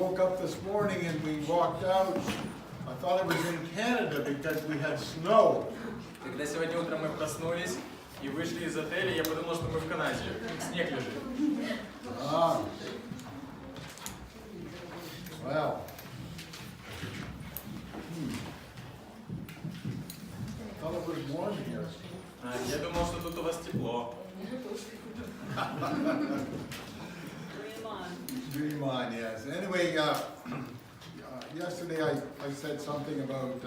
woke up this morning and we walked out. I thought it was in Canada because we had snow. Когда сегодня утром мы проснулись и вышли из отеля, я подумал, что мы в Канаде. Снег лежит. Well. I thought it was warm here. Я думал, что тут у вас тепло. Dream on, yes. Anyway, yesterday I said something about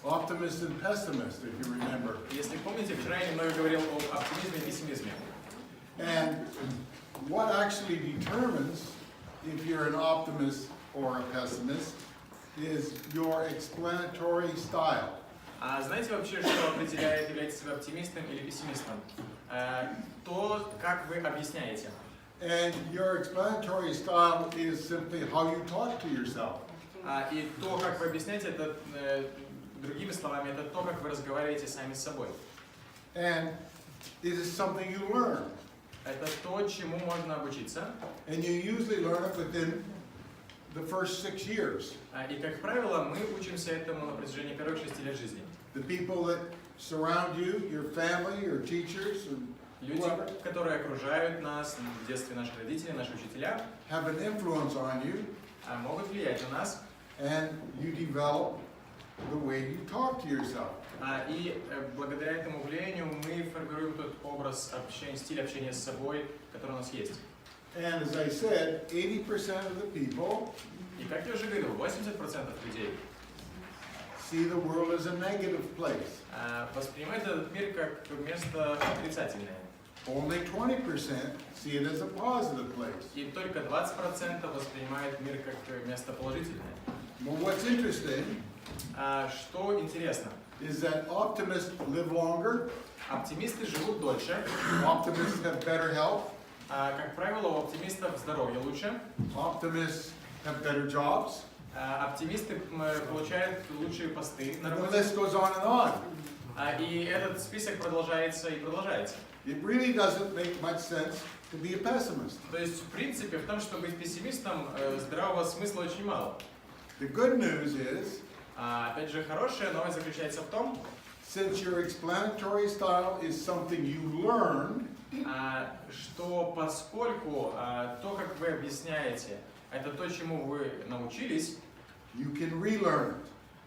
optimist and pessimist, if you remember. Если помните, вчера я немного говорил об оптимизме и пессимизме. And what actually determines if you're an optimist or a pessimist is your explanatory style. А знаете вообще, что определяет, являетесь вы оптимистом или пессимистом? То, как вы объясняете. And your explanatory style is simply how you talk to yourself. И то, как вы объясняете, это, другими словами, это то, как вы разговариваете сами с собой. And it is something you learn. Это то, чему можно обучиться. And you usually learn it within the first 6 years. И, как правило, мы учимся этому на протяжении первых 6 лет жизни. The people that surround you, your family, your teachers, and люди, которые окружают нас, в детстве наши родители, наши учителя, have an influence on you, могут влиять на нас. and you develop the way you talk to yourself. И благодаря этому влиянию мы формируем тот образ общения, стиль общения с собой, который у нас есть. And as I said, 80% of the people И как я уже говорил, 80% людей see the world as a negative place. Воспринимают этот мир как место отрицательное. Only 20% see it as a positive place. И только 20% воспринимают мир как место положительное. But what's interesting Что интересно, is that optimists live longer, оптимисты живут дольше. optimists have better health, Как правило, у оптимистов здоровье лучше. optimists have better jobs. Оптимисты получают лучшие посты на And the работе. list goes on and on. И этот список продолжается и продолжается. It really doesn't make much sense to be a pessimist. То есть, в принципе, в том, чтобы быть пессимистом, здравого смысла очень мало. The good news is, Опять же, хорошая новость заключается в том, since your explanatory style is something you learned, что поскольку то, как вы объясняете, это то, чему вы научились, you can relearn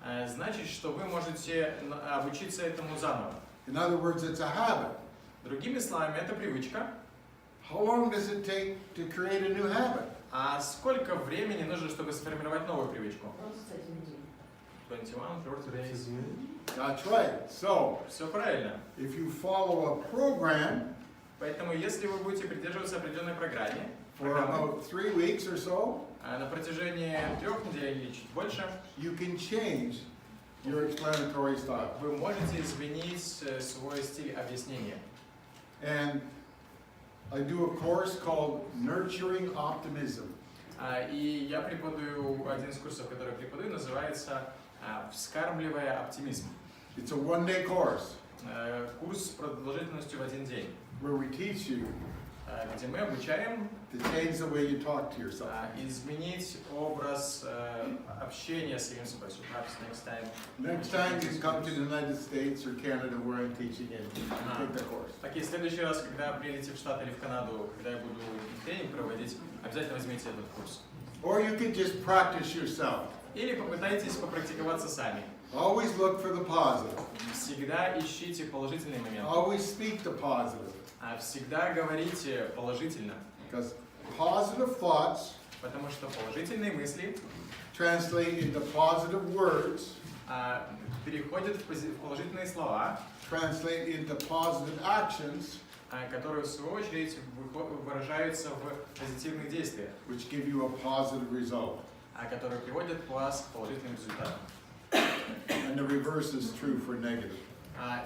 it. значит, что вы можете обучиться этому заново. In other words, it's a habit. Другими словами, это привычка. How long does it take to create a new habit? А сколько времени нужно, чтобы сформировать новую привычку? 21, 30 days. That's right. So, Все правильно. if you follow a program Поэтому, если вы будете придерживаться определенной программы, for about 3 weeks or so, на протяжении 3 недель или чуть больше, you can change your explanatory style. вы можете изменить свой стиль объяснения. And I do a course called Nurturing Optimism. И я преподаю, один из курсов, который я преподаю, называется «Вскармливая оптимизм». It's a one-day course Курс с продолжительностью в 1 день, where we teach you где мы обучаем to change the way you talk to yourself. изменить образ общения с самим собой. So perhaps next time. Next time you come to the United States or Canada where I'm teaching it, take the course. Так, и в следующий раз, когда приедете в Штаты или в Канаду, когда я буду тренинг проводить, обязательно возьмите этот курс. Or you can just practice yourself. Или попытайтесь попрактиковаться сами. Always look for the positive. Всегда ищите положительные моменты. Always speak the positive. Всегда говорите положительно. Because positive thoughts Потому что положительные мысли translate into positive words, переходят в положительные слова, translate into positive actions, которые в свою очередь выражаются в позитивных действиях, which give you a positive result. Которые приводят вас к положительным результатам. And the reverse is true for negative.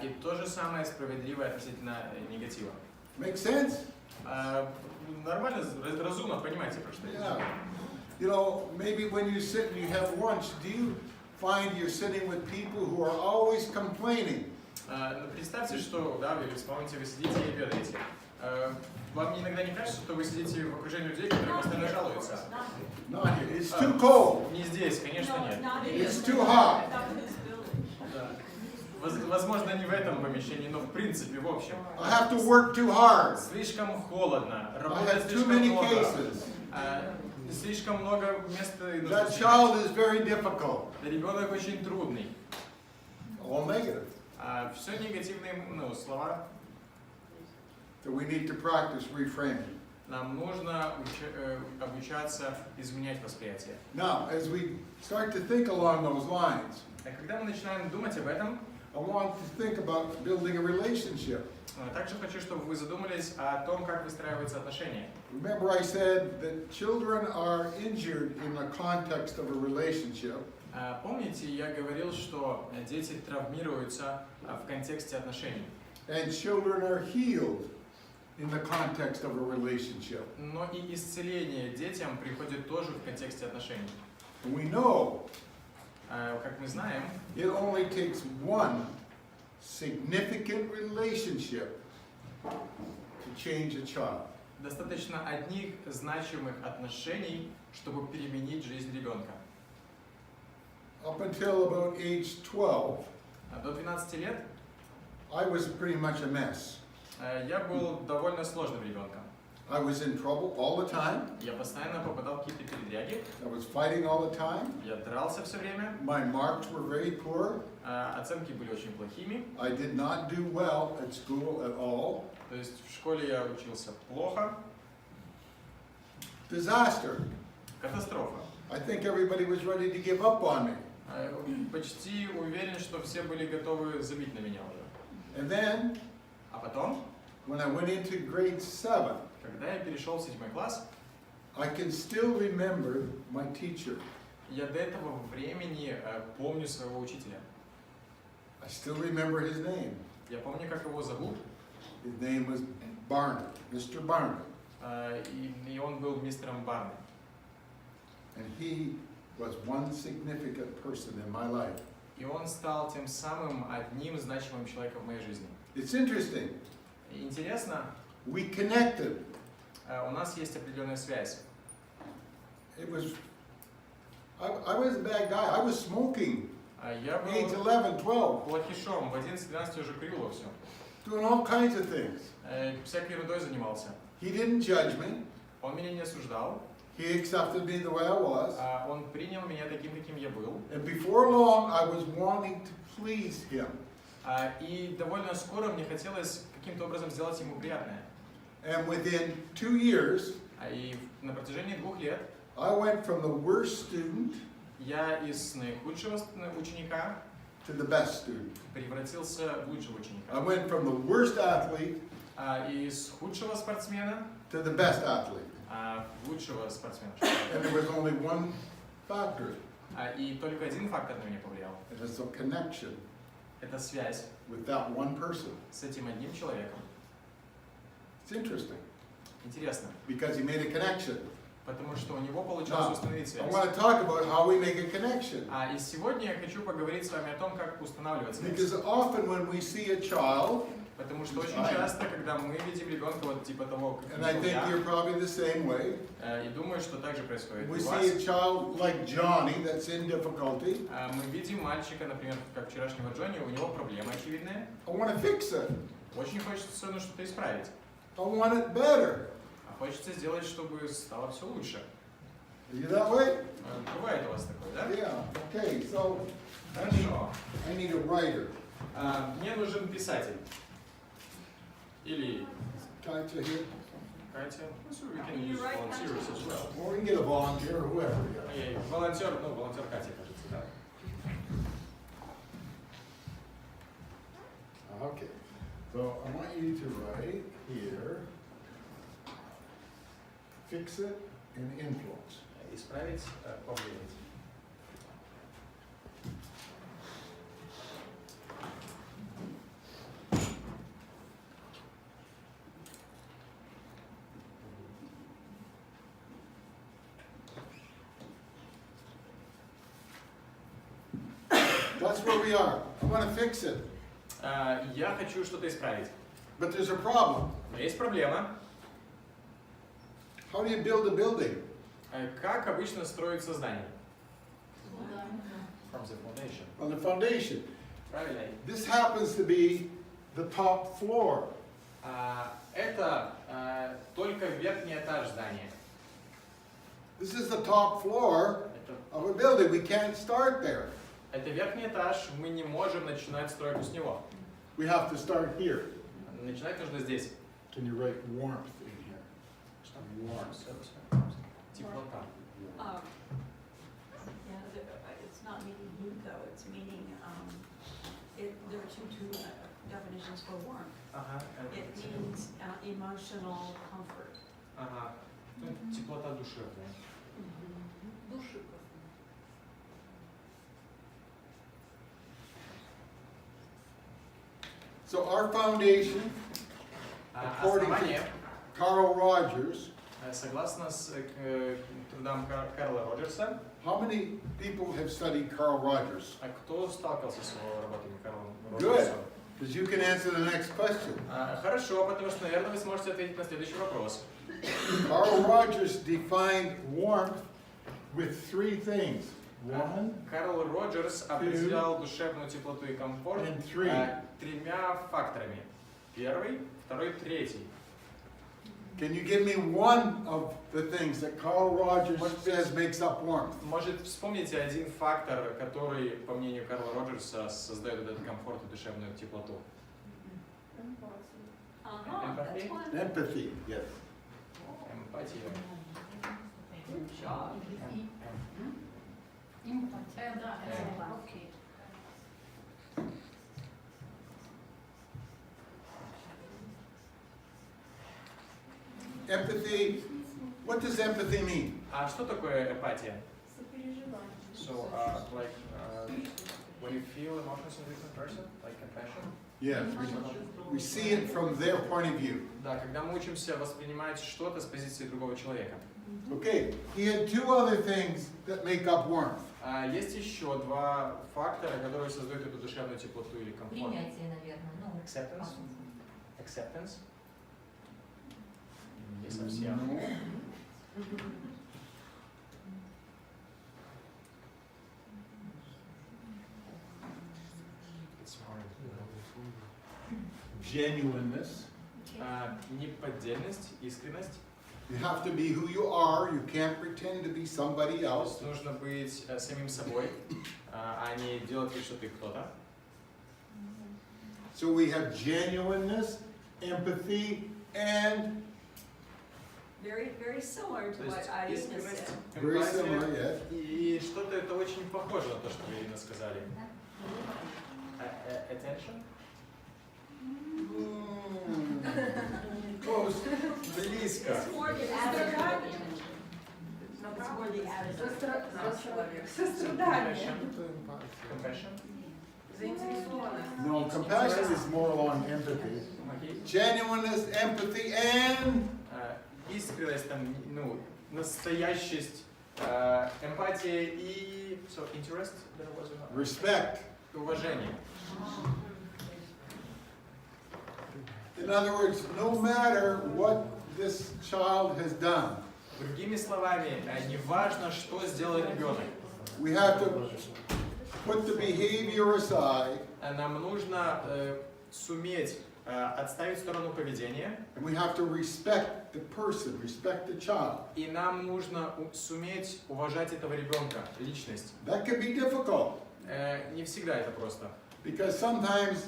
И то же самое справедливо относительно негатива. Make sense? Нормально, разумно, понимаете, про что я Yeah. You know, maybe when you sit and you have lunch, do you find you're sitting with people who are always complaining? Представьте, что, да, вы вспомните, вы сидите и обедаете. Вам иногда не кажется, что вы сидите в окружении людей, которые постоянно жалуются? Not here. It's too cold. Не здесь, конечно, нет. It's too hot. Возможно, не в этом помещении, но в принципе, в общем. I have to work too hard. Слишком холодно, I работать have too слишком many много. cases. Слишком много места и That child is very difficult. Ребенок очень трудный. All negative. Все негативные слова. So we need to practice reframing. Нам нужно обучаться изменять восприятие. Now, as we start to think along those lines, А когда мы начинаем думать об этом, I want to think about building a relationship. также хочу, чтобы вы задумались о том, как выстраиваются отношения. Remember I said that children are injured in the context of a relationship. Помните, я говорил, что дети травмируются в контексте отношений. And children are healed in the context of a relationship. Но и исцеление детям приходит тоже в контексте отношений. And we know, как мы знаем, it only takes one significant relationship to change a child. достаточно одних значимых отношений, чтобы переменить жизнь ребенка. Up until about age 12, До 12 лет I was pretty much a mess. я был довольно сложным ребенком. I was in trouble all the time. Я постоянно попадал в какие-то передряги. I was fighting all the time. Я дрался все время. My marks were very poor. Оценки были очень плохими. I did not do well at school at all. То есть в школе я учился плохо. Disaster. Катастрофа. I think everybody was ready to give up on me. Почти уверен, что все были готовы забить на меня уже. And then, А потом, when I went into grade 7, когда я перешел в 7 класс, I can still remember my teacher. я до этого времени помню своего учителя. I still remember his name. Я помню, как его зовут. His name was Barney, Mr. Barney. И он был мистером Барни. And he was one significant person in my life. И он стал тем самым одним значимым человеком в моей жизни. It's interesting. И интересно, We connected. у нас есть определенная связь. It was, I was a bad guy. I was smoking. Я Age был 11, 12, плохишом, в 11-12 уже курил во всем. doing all kinds of things. Всякой ерундой занимался. He didn't judge me. Он меня не осуждал. He accepted me the way I was. Он принял меня таким, каким я был. And before long, I was wanting to please him. И довольно скоро мне хотелось каким-то образом сделать ему приятное. And within 2 years, И на протяжении 2 лет I went from the worst student я из наихудшего ученика to the best student. превратился в лучшего I ученика. went from the worst athlete Из худшего спортсмена to the best athlete. в лучшего спортсмена. And there was only one factor. И только один фактор на меня повлиял. It is a connection Это связь with that one person. с этим одним человеком. It's interesting Интересно, because he made a connection. потому что у него получилось Now, установить I связь. want to talk about how we make a connection. И сегодня я хочу поговорить с вами о том, как устанавливать связь. Because often when we see a child, Потому что очень часто, когда мы видим ребенка вот типа того, как and I think я, you're probably the same way, и думаю, что так же происходит we у see вас, a child like Johnny that's in difficulty. мы видим мальчика, например, как вчерашнего Джонни, у него проблема очевидная, I want to fix it. очень хочется что-то исправить, I want it better. хочется сделать, чтобы стало все лучше. Are you that way? Бывает у вас такое, да? Yeah. Okay. So Хорошо. I need a writer. Мне нужен писатель. Или Katya here. Катя. We can use volunteers as well. Or we can get a volunteer or whoever. Волонтер, волонтер Катя, кажется, да. Okay. So I want you to write here. Fix it and influence. Исправить, повлиять. That's where we are. I want to fix it. Я хочу что-то исправить. But there's a problem. Но есть проблема. How do you build a building? Как обычно строится здание? From the foundation. On the foundation. Правильно? This happens to be the top floor. Это только верхний этаж здания. This is the top floor of a building. We can't start there. Это верхний этаж, мы не можем начинать стройку с него. We have to start here. Начинать нужно здесь. Can you write warmth in here? Warmth. Теплота. It's not meaning heat though, it's meaning, there are two definitions for warmth. Ага. It means emotional comfort. Ага. Ну, теплота душевная. Души. So our foundation, according to Основание, Carl Rogers, согласно с трудам Карла Роджерса, how many people have studied Carl Rogers? кто сталкивался с его работами Карла Good, Роджерса? because you can answer the next question. Хорошо, потому что, наверное, вы сможете ответить на следующий вопрос. Carl Rogers defined warmth with three things. One, Карл Роджерс определял душевную теплоту и комфорт and three. тремя факторами. Первый, второй, третий. Can you give me one of the things that Carl Rogers says makes up warmth? Может, вспомните один фактор, который, по мнению Карла Роджерса, создает этот комфорт и душевную теплоту. That's one. Empathy, yes. Эмпатия. Good job. Okay. Empathy, what does empathy mean? А что такое эмпатия? So, like, when you feel emotions in a different person, like compassion? Yes, we see it from their point of view. Да, когда мы учимся воспринимать что-то с позиции другого человека. Okay, he had two other things that make up warmth. Есть еще два фактора, которые создают эту душевную теплоту или комфорт. Принятие, наверное. Ну, Acceptance. Acceptance. Не совсем. It's hard. Genuineness. Неподдельность, искренность. You have to be who you are. You can't pretend to be somebody То else. есть нужно быть самим собой, а не делать вид, что ты кто-то. So we have genuineness, empathy, and Very, very similar to То what есть Irina искренность, said. very similar, эмпатия. yes. И что-то это очень похоже на то, что вы, Ирина, сказали. Attention? Close. Близко. It's more the attitude. It's more the attitude. Not человек. Compassion. No, compassion is more along empathy. Окей. Genuineness, empathy, and Искренность, там, ну, настоящесть, эмпатия и so, interest, there was a- respect. уважение. In other words, no matter what this child has done, Другими словами, не важно, что сделал ребенок. we have to put the behavior aside, Нам нужно суметь отставить в сторону поведения, and we have to respect the person, respect the child. и нам нужно суметь уважать этого ребенка, личность. That can be difficult, Не всегда это просто, because sometimes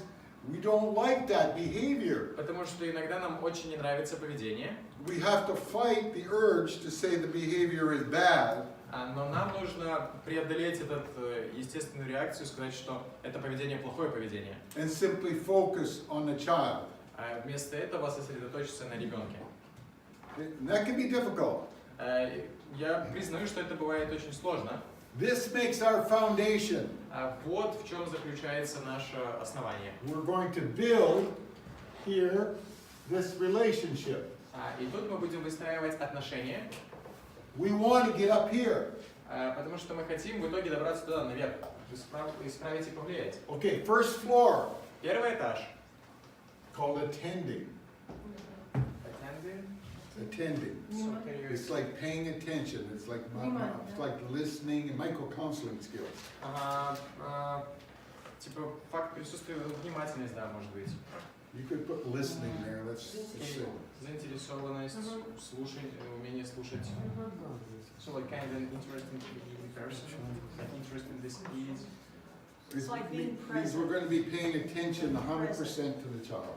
we don't like that behavior. потому что иногда нам очень не нравится поведение, We have to fight the urge to say the behavior is bad, но нам нужно преодолеть эту естественную реакцию, сказать, что это поведение плохое поведение, and simply focus on the child. а вместо этого сосредоточиться на ребенке. And that can be difficult. Я признаю, что это бывает очень сложно. This makes our foundation. Вот в чем заключается наше основание. We're going to build here this relationship. И тут мы будем выстраивать отношения, We want to get up here. потому что мы хотим в итоге добраться туда, наверх, исправить и повлиять. Okay, first floor, Первый этаж, called attending. attending. So can you It's like paying attention. It's like listening and micro-counseling skills. Типа факт присутствия, внимательность, да, может быть. You could put listening there. That's И заинтересованность, слушать, умение слушать. So like kind of an interesting person, like interest in the speed. It's like being means we're going to be paying attention 100% to the child.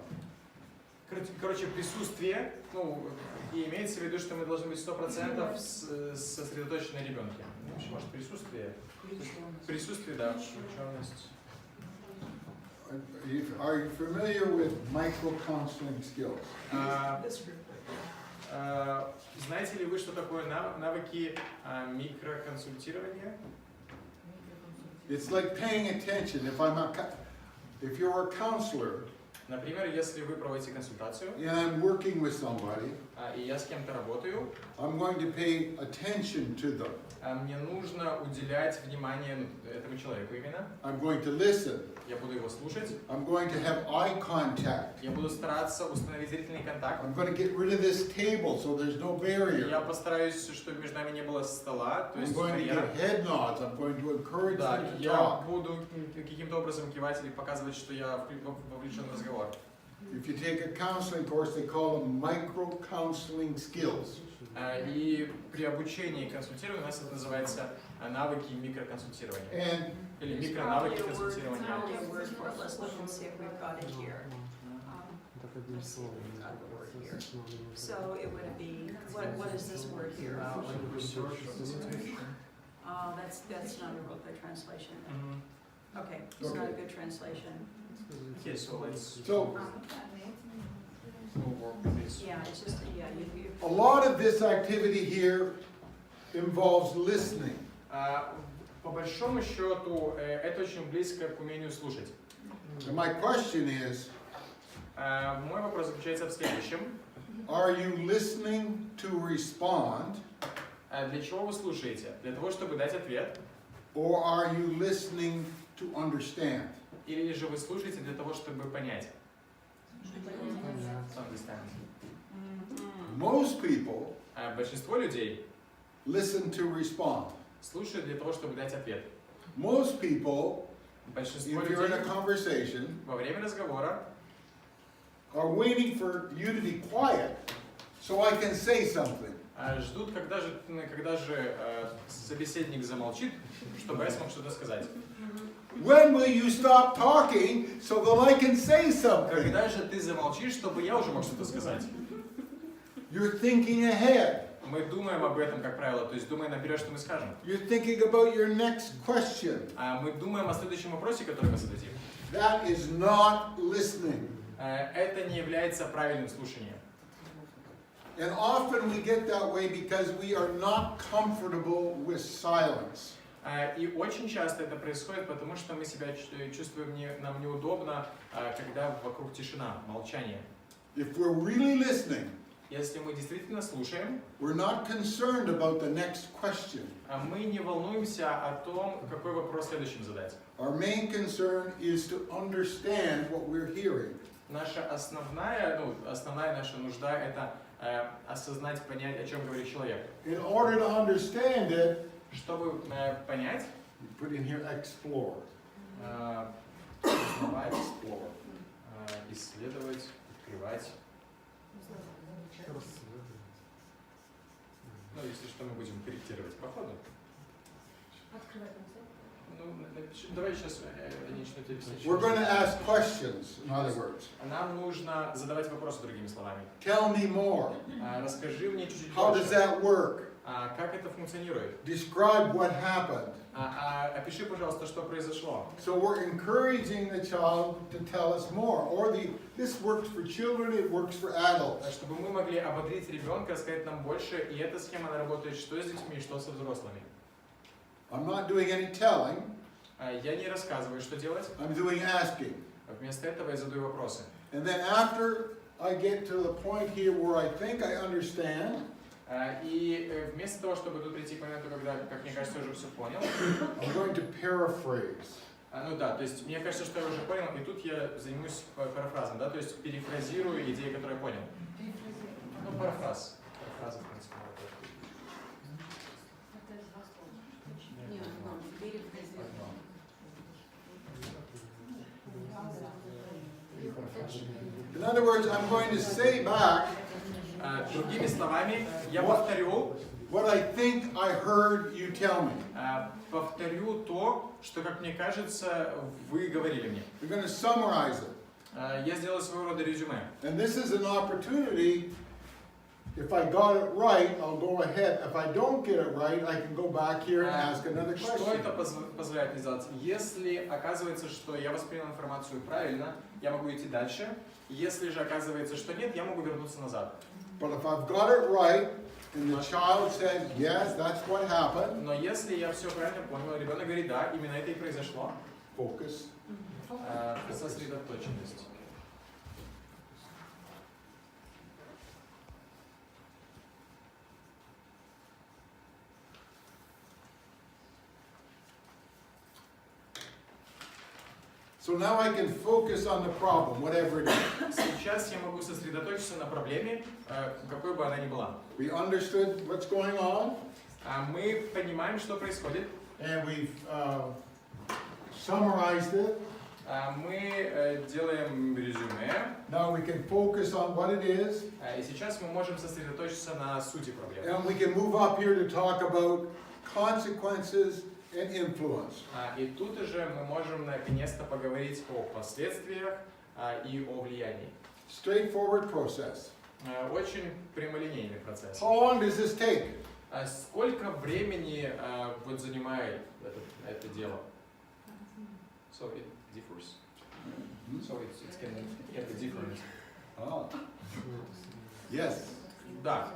Короче, присутствие, ну, и имеется в виду, что мы должны быть 100% сосредоточены на ребенке. Может, присутствие? Присутствие, да, включенность. Are you familiar with micro-counseling skills? Знаете ли вы, что такое навыки микроконсультирования? It's like paying attention. If you're a counselor, Например, если вы проводите консультацию, and I'm working with somebody, и я с кем-то работаю, I'm going to pay attention to them. мне нужно уделять внимание этому человеку именно. I'm going to listen. Я буду его слушать. I'm going to have eye contact. Я буду стараться установить зрительный контакт. I'm going to get rid of this table so there's no barrier. Я постараюсь, чтобы между нами не было стола, то I'm есть going to барьера. get head nods. I'm going to encourage Да, them to я talk. буду каким-то образом кивать или показывать, что я вовлечен в разговор. If you take a counseling course, they call them micro-counseling skills. И при обучении консультированию у нас это называется навыки микроконсультирования. And Или There's микронавыки probably a word консультирования. for it. Let's look and see if we've got it here. Let's see if we've got the word here. So it would be, what is this word here? That's not a real good translation. Okay, it's not a good translation. Okay, so let's so work with this. Yeah, it's just, yeah, you. a lot of this activity here involves listening. По большому счету, это очень близко к умению слушать. And my question is, Мой вопрос заключается в следующем. are you listening to respond, Для чего вы слушаете? Для того, чтобы дать ответ? or are you listening to understand? Или же вы слушаете для того, чтобы понять? Understand. Most people Большинство людей listen to respond. слушают для того, чтобы дать ответ. Most people, Большинство if you're in a людей conversation, во время разговора are waiting for you to be quiet so I can say something. ждут, когда же собеседник замолчит, чтобы я смог что-то сказать. When will you stop talking so that I can say something? Когда же ты замолчишь, чтобы я уже мог что-то сказать? You're thinking ahead. Мы думаем об этом, как правило, то есть думаем наперед, что мы скажем. You're thinking about your next question. Мы думаем о следующем вопросе, который мы зададим. That is not listening. Это не является правильным слушанием. And often we get that way because we are not comfortable with silence. И очень часто это происходит, потому что мы себя чувствуем, нам неудобно, когда вокруг тишина, молчание. If we're really listening, Если мы действительно слушаем, we're not concerned about the next question. мы не волнуемся о том, какой вопрос следующим задать. Our main concern is to understand what we're hearing. Наша основная наша нужда – это осознать, понять, о чем говорит человек. In order to understand it, Чтобы понять, you put in here explore. узнавать, Explore. исследовать, открывать. Ну, если что, мы будем корректировать по ходу. Давай сейчас начнете объяснять. We're going to ask questions, in other words. Нам нужно задавать вопросы другими словами. Tell me more. Расскажи мне чуть-чуть How does больше. that work? Как это функционирует? Describe what happened. Опиши, пожалуйста, что произошло. So we're encouraging the child to tell us more. Or this works for children, it works for adults. Чтобы мы могли ободрить ребенка, сказать нам больше, и эта схема она работает что с детьми, что со взрослыми. I'm not doing any telling. Я не рассказываю, что делать. I'm doing asking. Вместо этого я задаю вопросы. And then after I get to the point here where I think I understand, И вместо того, чтобы тут прийти к моменту, когда, как мне кажется, я уже все понял, I'm going to paraphrase. ну да, то есть мне кажется, что я уже понял, и тут я займусь парафразом, да, то есть перефразирую идеи, которые я понял. Ну, парафраз. фраза, в принципе, работает. In other words, I'm going to say back Другими словами, я повторю, what I think I heard you tell me. Повторю то, что, как мне кажется, вы говорили мне. We're going to summarize it. Я сделаю своего рода резюме. And this is an opportunity. If I got it right, I'll go ahead. If I don't get it right, I can go back here and ask another Что question. это позволяет мне сделать? Если оказывается, что я воспринял информацию правильно, я могу идти дальше. Если же оказывается, что нет, я могу вернуться назад. But if I've got it right, and the child says, yes, that's what happened, Но если я все правильно понял, ребенок говорит, да, именно это и произошло, focus. сосредоточенность. So now I can focus on the problem, whatever it is. Сейчас я могу сосредоточиться на проблеме, какой бы она ни была. We understood what's going on, Мы понимаем, что происходит. and we've summarized it. Мы делаем резюме. Now we can focus on what it is, И сейчас мы можем сосредоточиться на сути проблемы. and we can move up here to talk about consequences and influence. И тут уже мы можем наконец-то поговорить о последствиях и о влиянии. Straightforward process. Очень прямолинейный процесс. How long does this take? Сколько времени вот занимает это дело? So it differs. So it can be different. Oh. Yes. Да,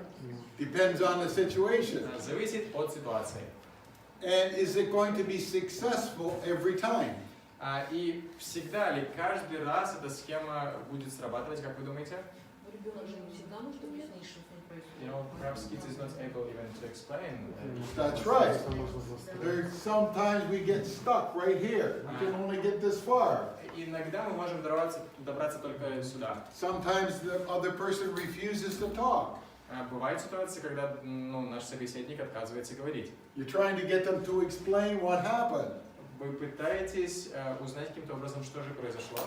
Depends on the situation. зависит от ситуации. And is it going to be successful every time? И всегда ли, каждый раз эта схема будет срабатывать, как вы думаете? Ребенок же не всегда может объяснить, что с ним происходит. You know, perhaps kids is not able even to explain. That's right. There's sometimes we get stuck right here. We can only get this far. Иногда мы можем добраться только сюда. Sometimes the other person refuses to talk. Бывают ситуации, когда наш собеседник отказывается говорить. You're trying to get them to explain what happened. Вы пытаетесь узнать каким-то образом, что же произошло.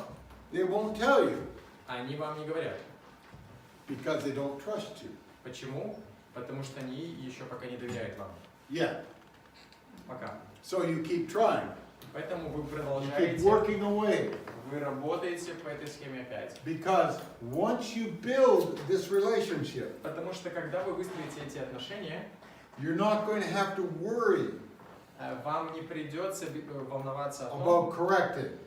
They won't tell you Они вам не говорят. because they don't trust you. Почему? Потому что они еще пока не доверяют вам. Yet. Пока. So you keep trying. Поэтому вы You keep продолжаете, working away. вы работаете по этой схеме опять. Because once you build this relationship, Потому что когда вы выстроите эти отношения, you're not going to have to worry вам не придется волноваться о том, about correcting.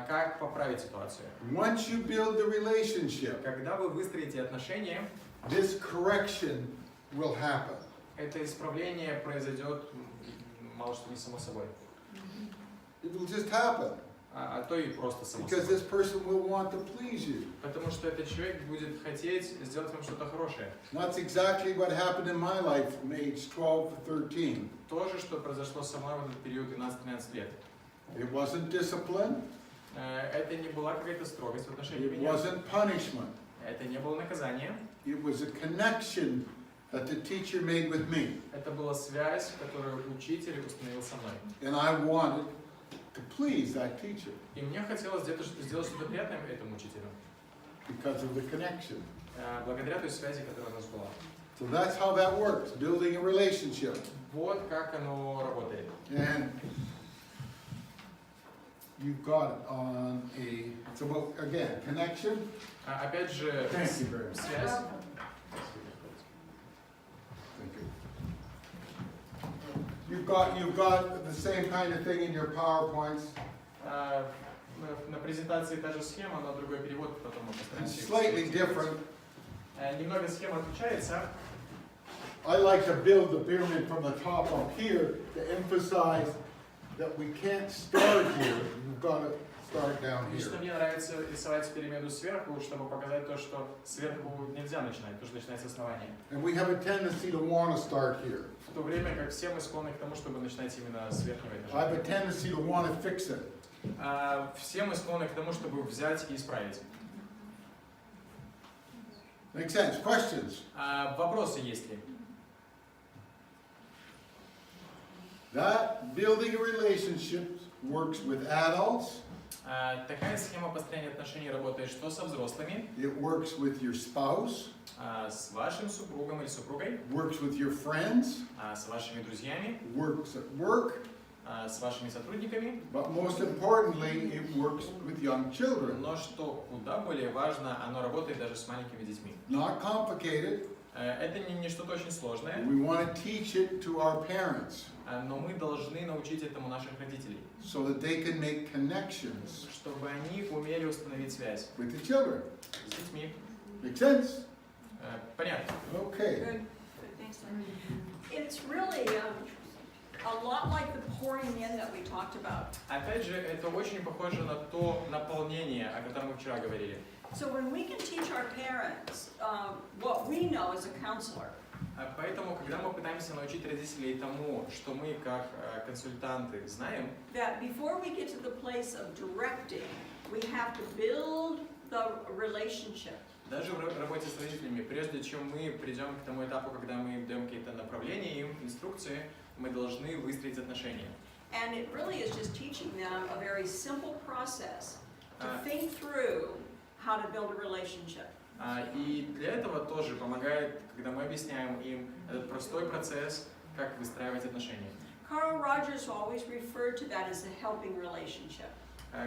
как поправить ситуацию. Once you build the relationship, Когда вы выстроите отношения, this correction will happen. это исправление произойдет мало что не само собой, It will just happen. а то и просто само Because собой. this person will want to please you. Потому что этот человек будет хотеть сделать вам что-то хорошее. That's exactly what happened in my life from age 12 to 13. То же, что произошло со мной в этот период 12-13 лет. It wasn't discipline. Это не была какая-то строгость в отношении It меня. wasn't punishment. Это не было наказание. It was a connection that the teacher made with me. Это была связь, которую учитель установил со мной. And I wanted to please that teacher И мне хотелось где-то сделать что-то приятное этому учителю. because of the connection. Благодаря той связи, которая у нас была. So that's how that works, building a relationship. Вот как оно работает. And you've got it on a, it's about, again, connection. Опять же, Thank you very much. связь. Thank you. You've got the same kind of thing in your PowerPoints. На презентации та же схема, но другой перевод, потом мы It's постараемся. slightly different. Немного схема отличается. I like to build the pyramid from the top up here to emphasize that we can't start here. We've got to start down Лично here. мне нравится рисовать пирамиду сверху, чтобы показать то, что сверху нельзя начинать, нужно начинать с основания. And we have a tendency to want to start here. В то время как все мы склонны к тому, чтобы начинать именно с верхнего I have этажа. a tendency to want to fix it. Все мы склонны к тому, чтобы взять и исправить. Makes sense. Questions? Вопросы есть ли? That building a relationship works with adults. Такая схема построения отношений работает что со взрослыми, It works with your spouse. с вашим супругом или супругой, Works with your friends. с вашими друзьями, Works at work. с вашими сотрудниками. But most importantly, it works with young children. Но что куда более важно, оно работает даже с маленькими детьми. Not complicated. Это не что-то очень сложное, We want to teach it to our parents но мы должны научить этому наших родителей, so that they can make connections чтобы они умели установить связь with the children. с детьми. Make sense? Понятно. Okay. Good, thanks. It's really a lot like the pouring in that we talked about. Опять же, это очень похоже на то наполнение, о котором мы вчера говорили. So when we can teach our parents what we know as a counselor, Поэтому, когда мы пытаемся научить родителей тому, что мы как консультанты знаем, that before we get to the place of directing, we have to build the relationship. даже в работе с родителями, прежде чем мы придем к тому этапу, когда мы им даем какие-то направления, им инструкции, мы должны выстроить отношения. And it really is just teaching them a very simple process to think through how to build a relationship. И для этого тоже помогает, когда мы объясняем им этот простой процесс, как выстраивать отношения. Carl Rogers always referred to that as a helping relationship.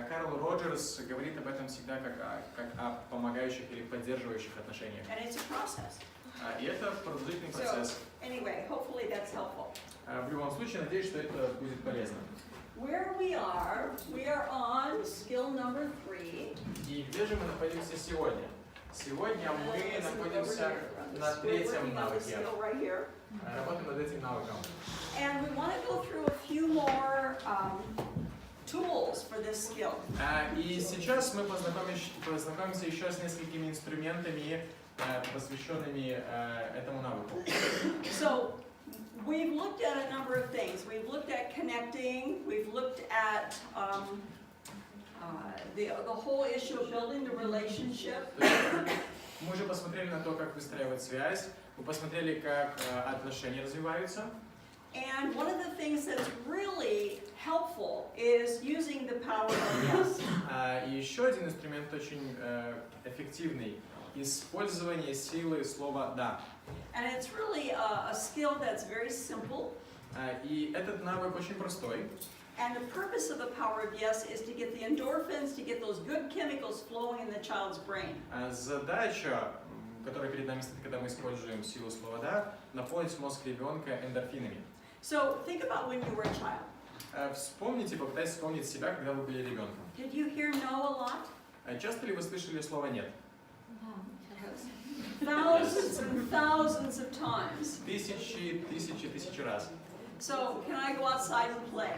Карл Роджерс говорит об этом всегда как о помогающих или поддерживающих отношениях. And it's a process. И это продолжительный процесс. Anyway, hopefully that's helpful. В любом случае, надеюсь, что это будет полезно. Where we are on skill number 3. И где же мы находимся сегодня? Сегодня мы находимся на третьем навыке. Работаем над этим навыком. And we want to go through a few more tools for this skill. И сейчас мы познакомимся еще с несколькими инструментами, посвященными этому навыку. So we've looked at a number of things. We've looked at connecting. We've looked at the whole issue of building the relationship. Мы уже посмотрели на то, как выстраивать связь. Мы посмотрели, как отношения развиваются. And one of the things that's really helpful is using the power of yes. И еще один инструмент очень эффективный – использование силы слова «да». And it's really a skill that's very simple. И этот навык очень простой. And the purpose of the power of yes is to get the endorphins, to get those good chemicals flowing in the child's brain. Задача, которая перед нами стоит, когда мы используем силу слова «да», наполнить мозг ребенка эндорфинами. So think about when you were a child. Вспомните, попытайтесь вспомнить себя, когда вы были ребенком. Did you hear no a lot? Часто ли вы слышали слово «нет»? Thousands and thousands of times. Тысячи раз. So can I go outside and play?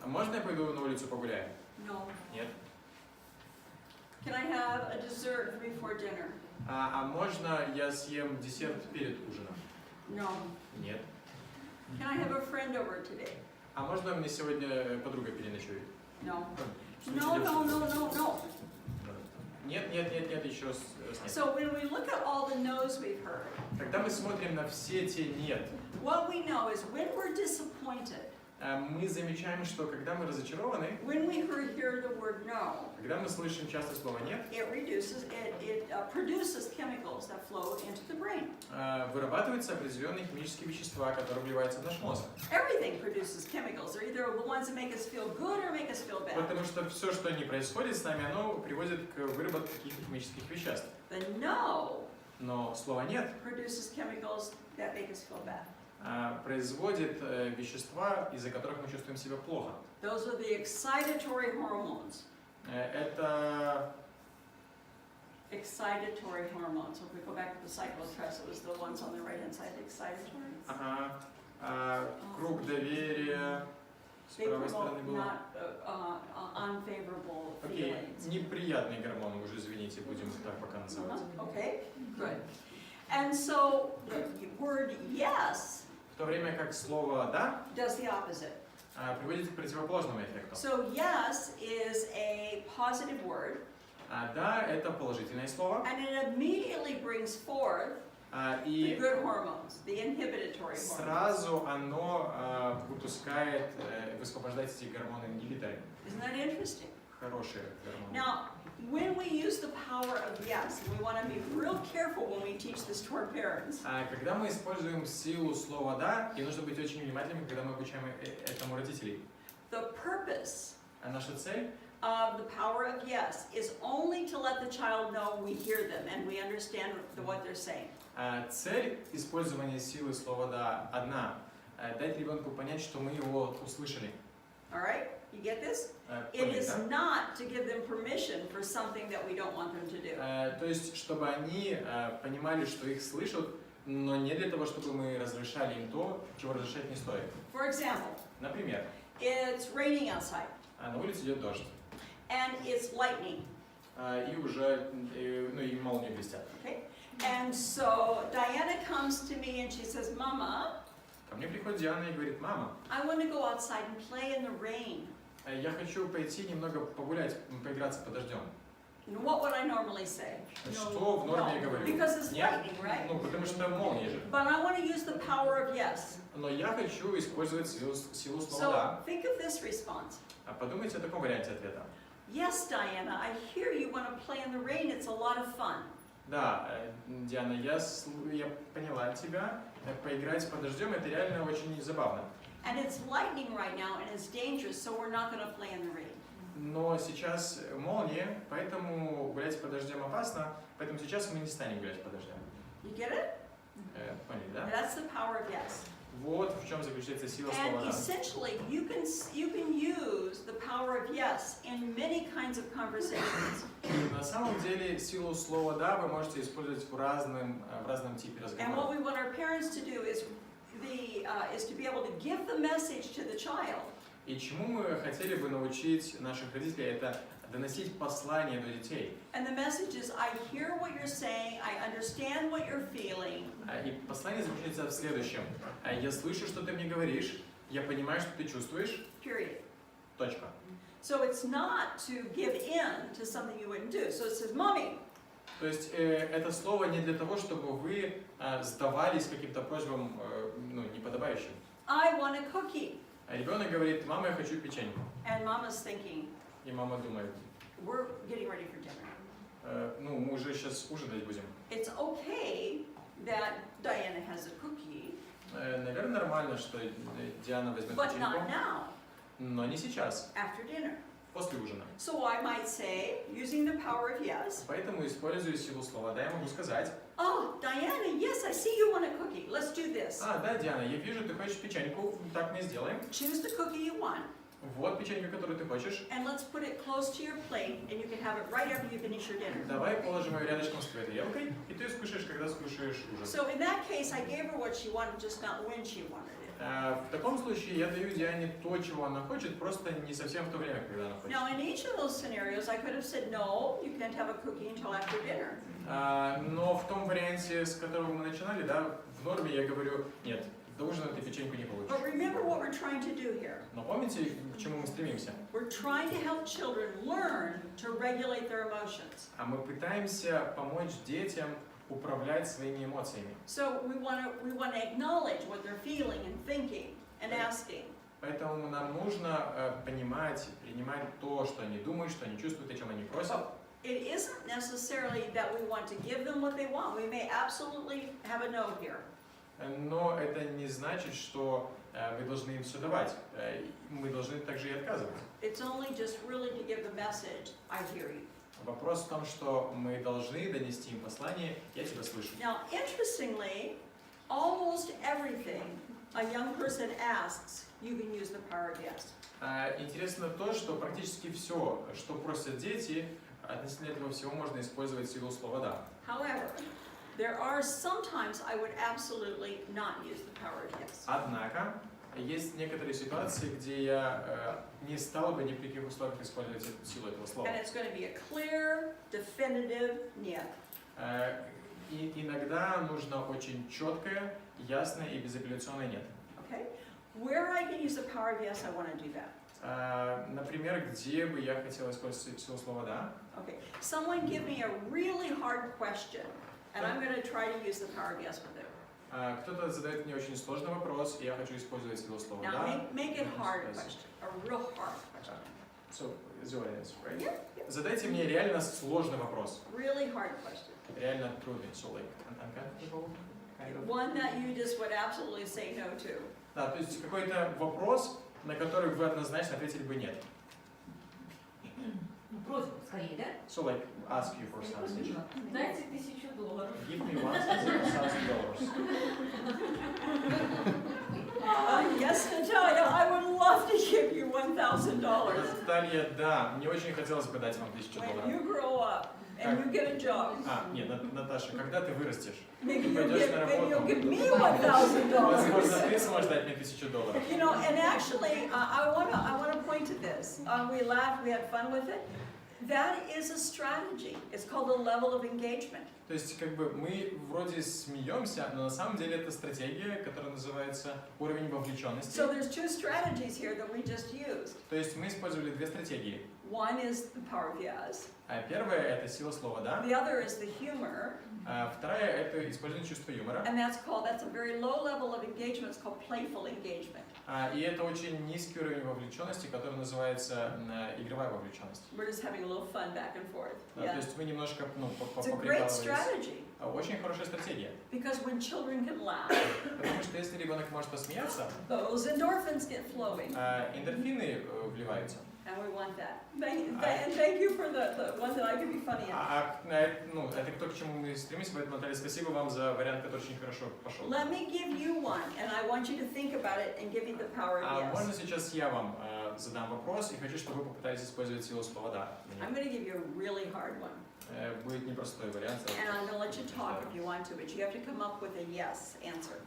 Можно я пойду на улицу погуляю? No. Нет. Can I have a dessert before dinner? А можно я съем десерт перед ужином? No. Нет. Can I have a friend over today? А можно мне сегодня подруга переночует? No. Что-нибудь No, no, делать? no, no, no. Нет, еще раз нет. So when we look at all the no's we've heard, Когда мы смотрим на все те «нет», what we know is when we're disappointed, мы замечаем, что когда мы разочарованы, when we hear the word no, когда мы слышим часто слово «нет», it produces chemicals that flow into the brain. вырабатываются определенные химические вещества, которые вливаются в наш мозг. Everything produces chemicals. They're either the ones that make us feel good or make us feel bad. Потому что все, что не происходит с нами, оно приводит к выработке каких-то химических веществ. The no Но слово «нет» produces chemicals that make us feel bad. производит вещества, из-за которых мы чувствуем себя плохо. Those are the excitatory hormones. Это Excitatory hormones. So if we go back to the cycle of stress, it was the ones on the right-hand side, the excitatory. Круг доверия. С They правой promote стороны было. not unfavorable Окей, feelings. неприятный гормон, уже извините, будем так пока называть. Okay, good. And so the word yes В то время как слово «да» does the opposite. приводит к противоположному эффекту. So yes is a positive word. Да, это положительное слово. And it immediately brings forth the И good hormones, the inhibitory hormones. сразу оно выпускает, высвобождает эти гормоны-ингибиторы. Isn't that interesting? Хорошие гормоны. Now, when we use the power of yes, we want to be real careful when we teach this to our parents. Когда мы используем силу слова «да», и нужно быть очень внимательным, когда мы обучаем этому родителей. The purpose Наша цель of the power of yes is only to let the child know we hear them and we understand what they're saying. Цель использования силы слова «да» одна. Дать ребенку понять, что мы его услышали. All right? You get this? It is not to give them permission for something that we don't want them to do. То есть, чтобы они понимали, что их слышат, но не для того, чтобы мы разрешали им то, чего разрешать не стоит. For example, Например, it's raining outside на улице идет дождь, and it's lightning. и уже и молнии блестят. Okay? And so Diana comes to me and she says, Mama, Ко мне приходит Диана и говорит: мама, I want to go outside and play in the rain. я хочу пойти немного погулять, поиграться под дождем. And what would I normally say? Что в норме я говорю? Because it's Нет? lightning, right? Ну, потому что молния же. But I want to use the power of yes. Но я хочу использовать силу слова So «да». think of this response. Подумайте о таком варианте ответа. Yes, Diana, I hear you want to play in the rain. It's a lot of fun. Да, Диана, я поняла тебя. Поиграть под дождем — это реально очень забавно. And it's lightning right now and it's dangerous, so we're not going to play in the rain. Но сейчас молния, поэтому гулять под дождем опасно, поэтому сейчас мы не станем гулять под дождем. You get it? Поняли, да? That's the power of yes. Вот в чем заключается сила слова And «да». essentially, you can use the power of yes in many kinds of conversations. На самом деле силу слова «да» вы можете использовать в разном типе And what разговора. we want our parents to do is to be able to give the message to the child. И чему мы хотели бы научить наших родителей, это доносить послание до детей. And the message is, I hear what you're saying, I understand what you're feeling. И послание заключается в следующем. Я слышу, что ты мне говоришь, я понимаю, что ты чувствуешь. Period. Точка. So it's not to give in to something you wouldn't do. So it says, Mommy. То есть это слово не для того, чтобы вы сдавались каким-то просьбам неподобающим. I want a cookie. А ребенок говорит: мама, я хочу печеньку. And Mama's thinking, И мама думает: we're getting ready for dinner. мы уже сейчас ужинать будем. It's okay that Diana has a cookie, Наверное, нормально, что Диана возьмет but печеньку, not now, но не сейчас, after dinner. после ужина. So I might say, using the power of yes, Поэтому использую силу слова «да», я могу сказать: oh, Diana, yes, I see you want a cookie. Let's do this. да, Диана, я вижу, ты хочешь печеньку, так мы сделаем. Choose the cookie you want, Вот печеньку, которую ты хочешь. and let's put it close to your plate, and you can have it right after you finish your dinner. Давай положим ее рядышком с твоей тарелкой, и ты скушаешь, когда скушаешь ужин. So in that case, I gave her what she wanted, just not when she wanted it. В таком случае я даю Диане то, чего она хочет, просто не совсем в то время, когда она хочет. Now, in each of those scenarios, I could have said, no, you can't have a cookie until after dinner. Но в том варианте, с которого мы начинали, да, в норме я говорю: нет, до ужина ты печеньку не получишь. But remember what we're trying to do here. Но помните, к чему мы стремимся? We're trying to help children learn to regulate their emotions. Мы пытаемся помочь детям управлять своими эмоциями. So we want to acknowledge what they're feeling and thinking and asking. Поэтому нам нужно понимать, принимать то, что они думают, что они чувствуют, о чем они просят. It isn't necessarily that we want to give them what they want. We may absolutely have a no here. Но это не значит, что мы должны им все давать. Мы должны также и отказывать. It's only just really to give the message, I hear you. Вопрос в том, что мы должны донести им послание: я тебя слышу. Now, interestingly, almost everything a young person asks, you can use the power of yes. Интересно то, что практически все, что просят дети, относительно этого всего можно использовать силу слова «да». However, there are sometimes I would absolutely not use the power of yes. Однако, есть некоторые ситуации, где я не стал бы ни при каких условиях использовать силу этого слова. And it's going to be a clear, definitive нет. И иногда нужно очень четкое, ясное и безапелляционное «нет». Okay? Where I can use the power of yes, I want to do that. Например, где бы я хотел использовать силу слова «да»? Okay, someone give me a really hard question, and I'm going to try to use the power of yes with it. Кто-то задает мне очень сложный вопрос, и я хочу использовать силу слова Now «да». make it hard question, a real hard question. So, is your answer, right? Yeah, yeah. Задайте мне реально сложный вопрос. Really hard question. Реально трудный. So, like, uncomfortable? Kind of. One that you just would absolutely say no to. Да, то есть какой-то вопрос, на который вы однозначно ответили бы нет. Ну, просьба, скорее, да? So, like, ask you for something. Дайте $1000. Give me $1,000. Yes, Natalia, I would love to give you $1,000 Наталья, да, мне очень хотелось бы дать вам $1000. when you grow up and you get a job. Нет, Наташа, когда ты вырастешь, Maybe ты you'll пойдешь на give работу, me $1,000. возможно, ты сможешь дать мне $1000. You know, and actually, I want to point to this. We laughed, we had fun with it. That is a strategy. It's called a level of engagement. То есть, как бы, мы вроде смеемся, но на самом деле это стратегия, которая называется уровень вовлеченности. So there's two strategies here that we just used. То есть, мы использовали две стратегии. One is the power of yes. Первая – это сила слова «да». The other is the humor. Вторая – это использование чувства юмора. And that's a very low level of engagement. It's called playful engagement. И это очень низкий уровень вовлеченности, который называется игровая вовлеченность. We're just having a little fun back and forth. То Yeah. есть, мы немножко It's a great поприкалывались. strategy. Очень хорошая стратегия. Because when children can laugh, Потому что если ребенок может посмеяться, those endorphins get flowing. эндорфины вливаются. And we want that. And thank you for the one that I can be funny in. Это то, к чему мы стремимся, поэтому, Наталья, спасибо вам за вариант, который очень хорошо пошел. Let me give you one, and I want you to think about it and give me the power of Можно yes. сейчас я вам задам вопрос и хочу, чтобы вы попытались использовать силу слова «да». I'm going to give you a really hard one. Будет непростой вариант. And I'm going to let you talk if you want to, but you have to come up with a yes answer.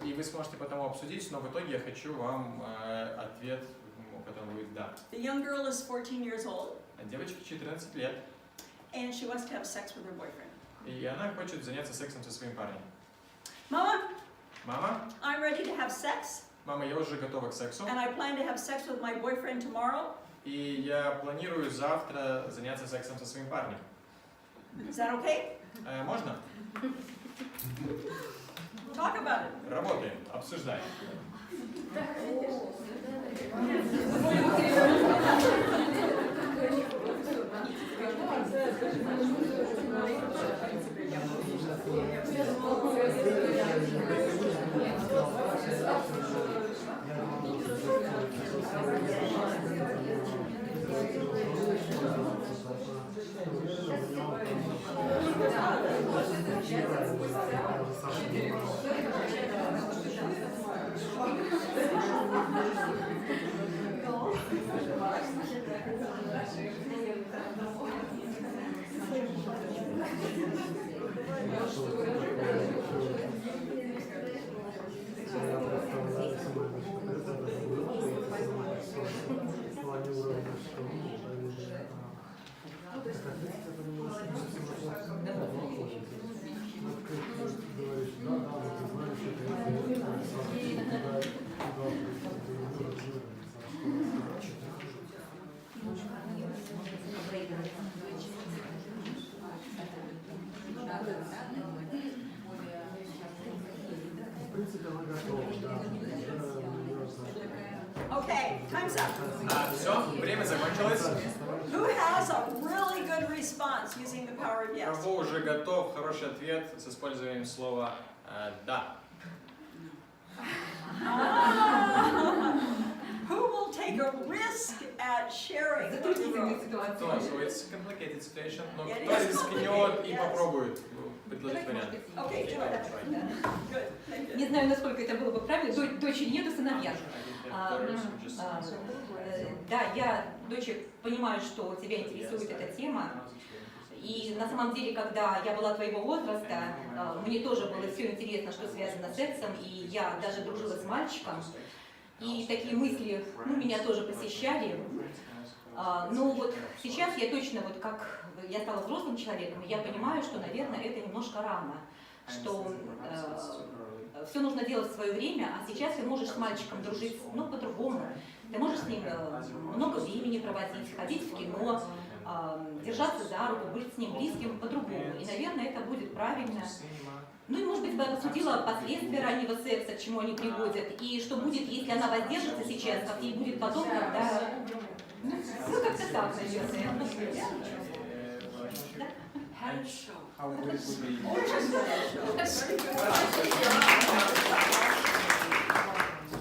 И вы сможете потом обсудить, но в итоге я хочу вам ответ, который будет «да». The young girl is 14 years old, Девочке 14 лет, and she wants to have sex with her boyfriend. и она хочет заняться сексом со своим парнем. Mama, Мама, I'm ready to have sex, мама, я уже готова к сексу, and I plan to have sex with my boyfriend tomorrow. и я планирую завтра заняться сексом со своим парнем. Is that okay? Можно? Talk about it. Работаем, обсуждаем. Okay, time's up. Все, время закончилось. Who has a really good response using the power of yes? Кого уже готов хороший ответ с использованием слова «да»? Who will take a risk at sharing what he wrote? Кто? So it's a complicated situation, но It кто is рискнет complicated, и yes. попробует предложить вариант? Okay, do it. Good, thank you. Не знаю, насколько это было бы правильно. Дочери нету, сыновья. Да, я, дочек, понимаю, что тебя интересует эта тема. И на самом деле, когда я была твоего возраста, мне тоже было все интересно, что связано с сексом, и я даже дружила с мальчиком. И такие мысли, меня тоже посещали. Но вот сейчас я точно, вот как я стала взрослым человеком, я понимаю, что, наверное, это немножко рано, что все нужно делать в свое время, а сейчас ты можешь с мальчиком дружить, ну, по-другому. Ты можешь с ним много времени проводить, ходить в кино, держаться за руку, быть с ним близким по-другому. И, наверное, это будет правильно. Ну и, может быть, бы обсудила последствия раннего секса, к чему они приводят, и что будет, если она воздержится сейчас, как ей будет потом, когда... Ну, как-то так, наверное.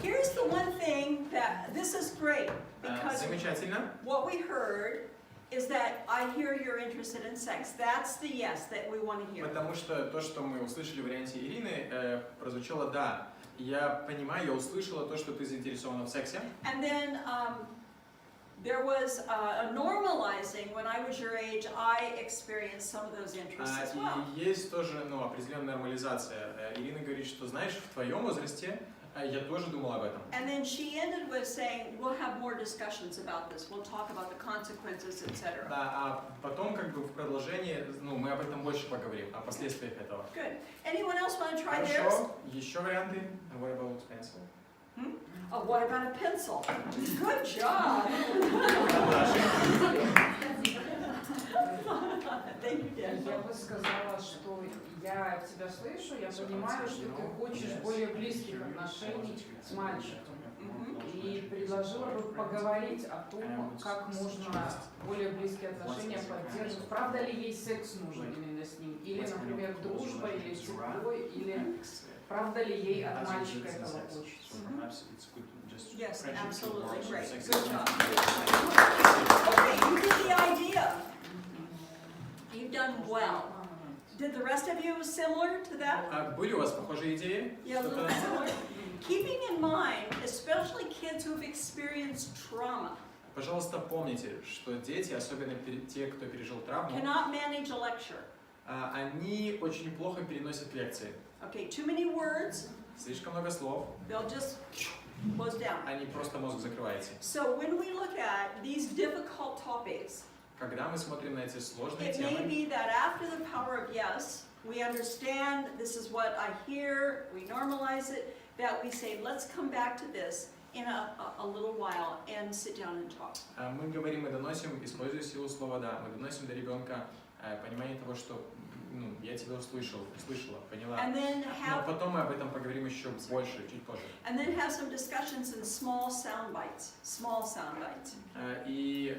Here's the one thing that, this is great, because Замечательно. what we heard is that I hear you're interested in sex. That's the yes that we want to hear. Потому что то, что мы услышали в варианте Ирины, прозвучало «да». Я понимаю, я услышала то, что ты заинтересована в сексе. And then there was a normalizing. When I was your age, I experienced some of those interests as well. И есть тоже определенная нормализация. Ирина говорит, что знаешь, в твоем возрасте я тоже думала об этом. And then she ended with saying, we'll have more discussions about this. We'll talk about the consequences, etc. Да, а потом как бы в продолжении, мы об этом больше поговорим, о последствиях этого. Good. Anyone else want to try theirs? Хорошо. Еще варианты? What about pencil? Oh, what about a pencil? Good job. Thank you, Dan. Я бы сказала, что я тебя слышу, я понимаю, что ты хочешь более близких отношений с мальчиком. И предложила бы поговорить о том, как можно более близкие отношения поддерживать. Правда ли ей секс нужен именно с ним? Или, например, дружба, или тепло, или правда ли ей от мальчика этого хочется? Yes, absolutely. Great. Good job. Okay, you get the idea. You've done well. Did the rest of you similar to that? Были у вас похожие идеи? Yeah, a little bit similar. Keeping in mind, especially kids who've experienced trauma, Пожалуйста, помните, что дети, особенно те, кто пережил травму, cannot manage a lecture. они очень плохо переносят лекции. Okay, too many words, Слишком много слов, they'll just close down. они просто мозг закрываете. So when we look at these difficult topics, Когда мы смотрим на эти сложные it may темы, be that after the power of yes, we understand this is what I hear, we normalize it, that we say, let's come back to this in a little while and sit down and talk. мы говорим, мы доносим, используя силу слова «да», мы доносим до ребенка понимание того, что я тебя услышала, поняла. And then Но have потом мы об этом поговорим еще больше, чуть позже. And then have some discussions in small sound bites. Small sound bites. И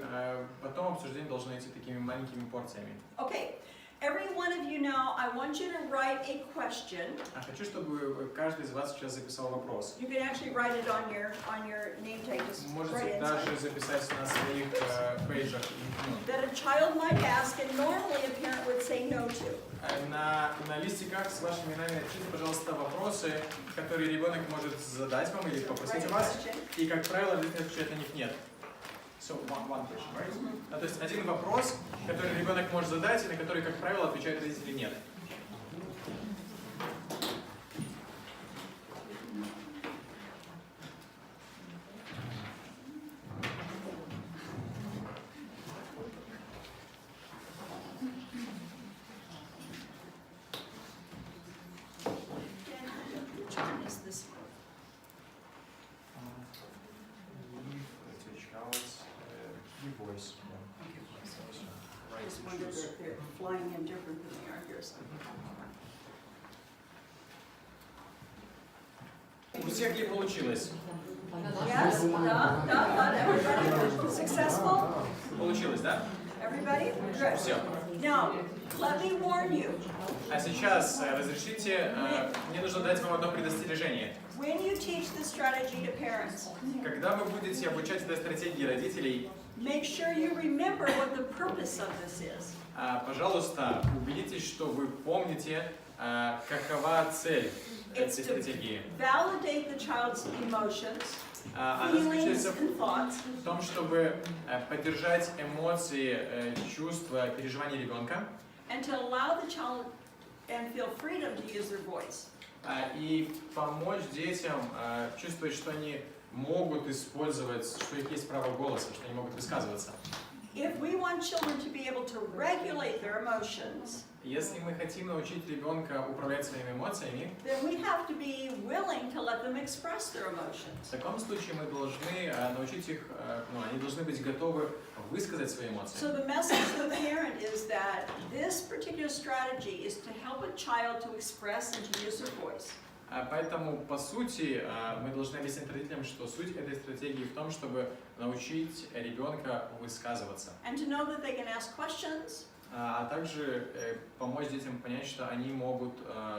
потом обсуждение должно идти такими маленькими порциями. Okay, every one of you now, I want you to write a question. Хочу, чтобы каждый из вас сейчас записал вопрос. You can actually write it on your name tag. Just write Можете it даже inside. записать на своих пейджах. That a child might ask, and normally a parent would say no to. На листиках с вашими именами напишите, пожалуйста, вопросы, которые ребенок может задать вам или попросить Write у a вас. question. И, как правило, обязательно отвечать на них нет. So, one question, right? То есть один вопрос, который ребенок может задать, и на который, как правило, отвечают родители нет. Which one is this? I just wondered that they're flying in different than they are here. So. У всех ли получилось? Yes? Да, everybody successful? Получилось, да? Everybody? Good. Все. Now, let me warn you. А сейчас разрешите, мне нужно дать вам одно предостережение. When you teach this strategy to parents, Когда вы будете обучать этой стратегии родителей, make sure you remember what the purpose of this is. пожалуйста, убедитесь, что вы помните, какова цель этой It's to стратегии. validate the child's emotions, Она feelings, заключается and thoughts, в том, чтобы поддержать эмоции, чувства, переживания ребенка and to allow the child and feel freedom to use their voice. и помочь детям чувствовать, что они могут использовать, что у них есть право голоса, что они могут высказываться. If we want children to be able to regulate their emotions, Если мы хотим научить ребенка управлять своими эмоциями, then we have to be willing to let them express their в emotions. таком случае мы должны научить их, они должны быть готовы высказать свои эмоции. So the message to the parent is that this particular strategy is to help a child to express and to use their voice. Поэтому, по сути, мы должны объяснить родителям, что суть этой стратегии в том, чтобы научить ребенка высказываться. And to know that they can ask questions, А также помочь детям понять, что они могут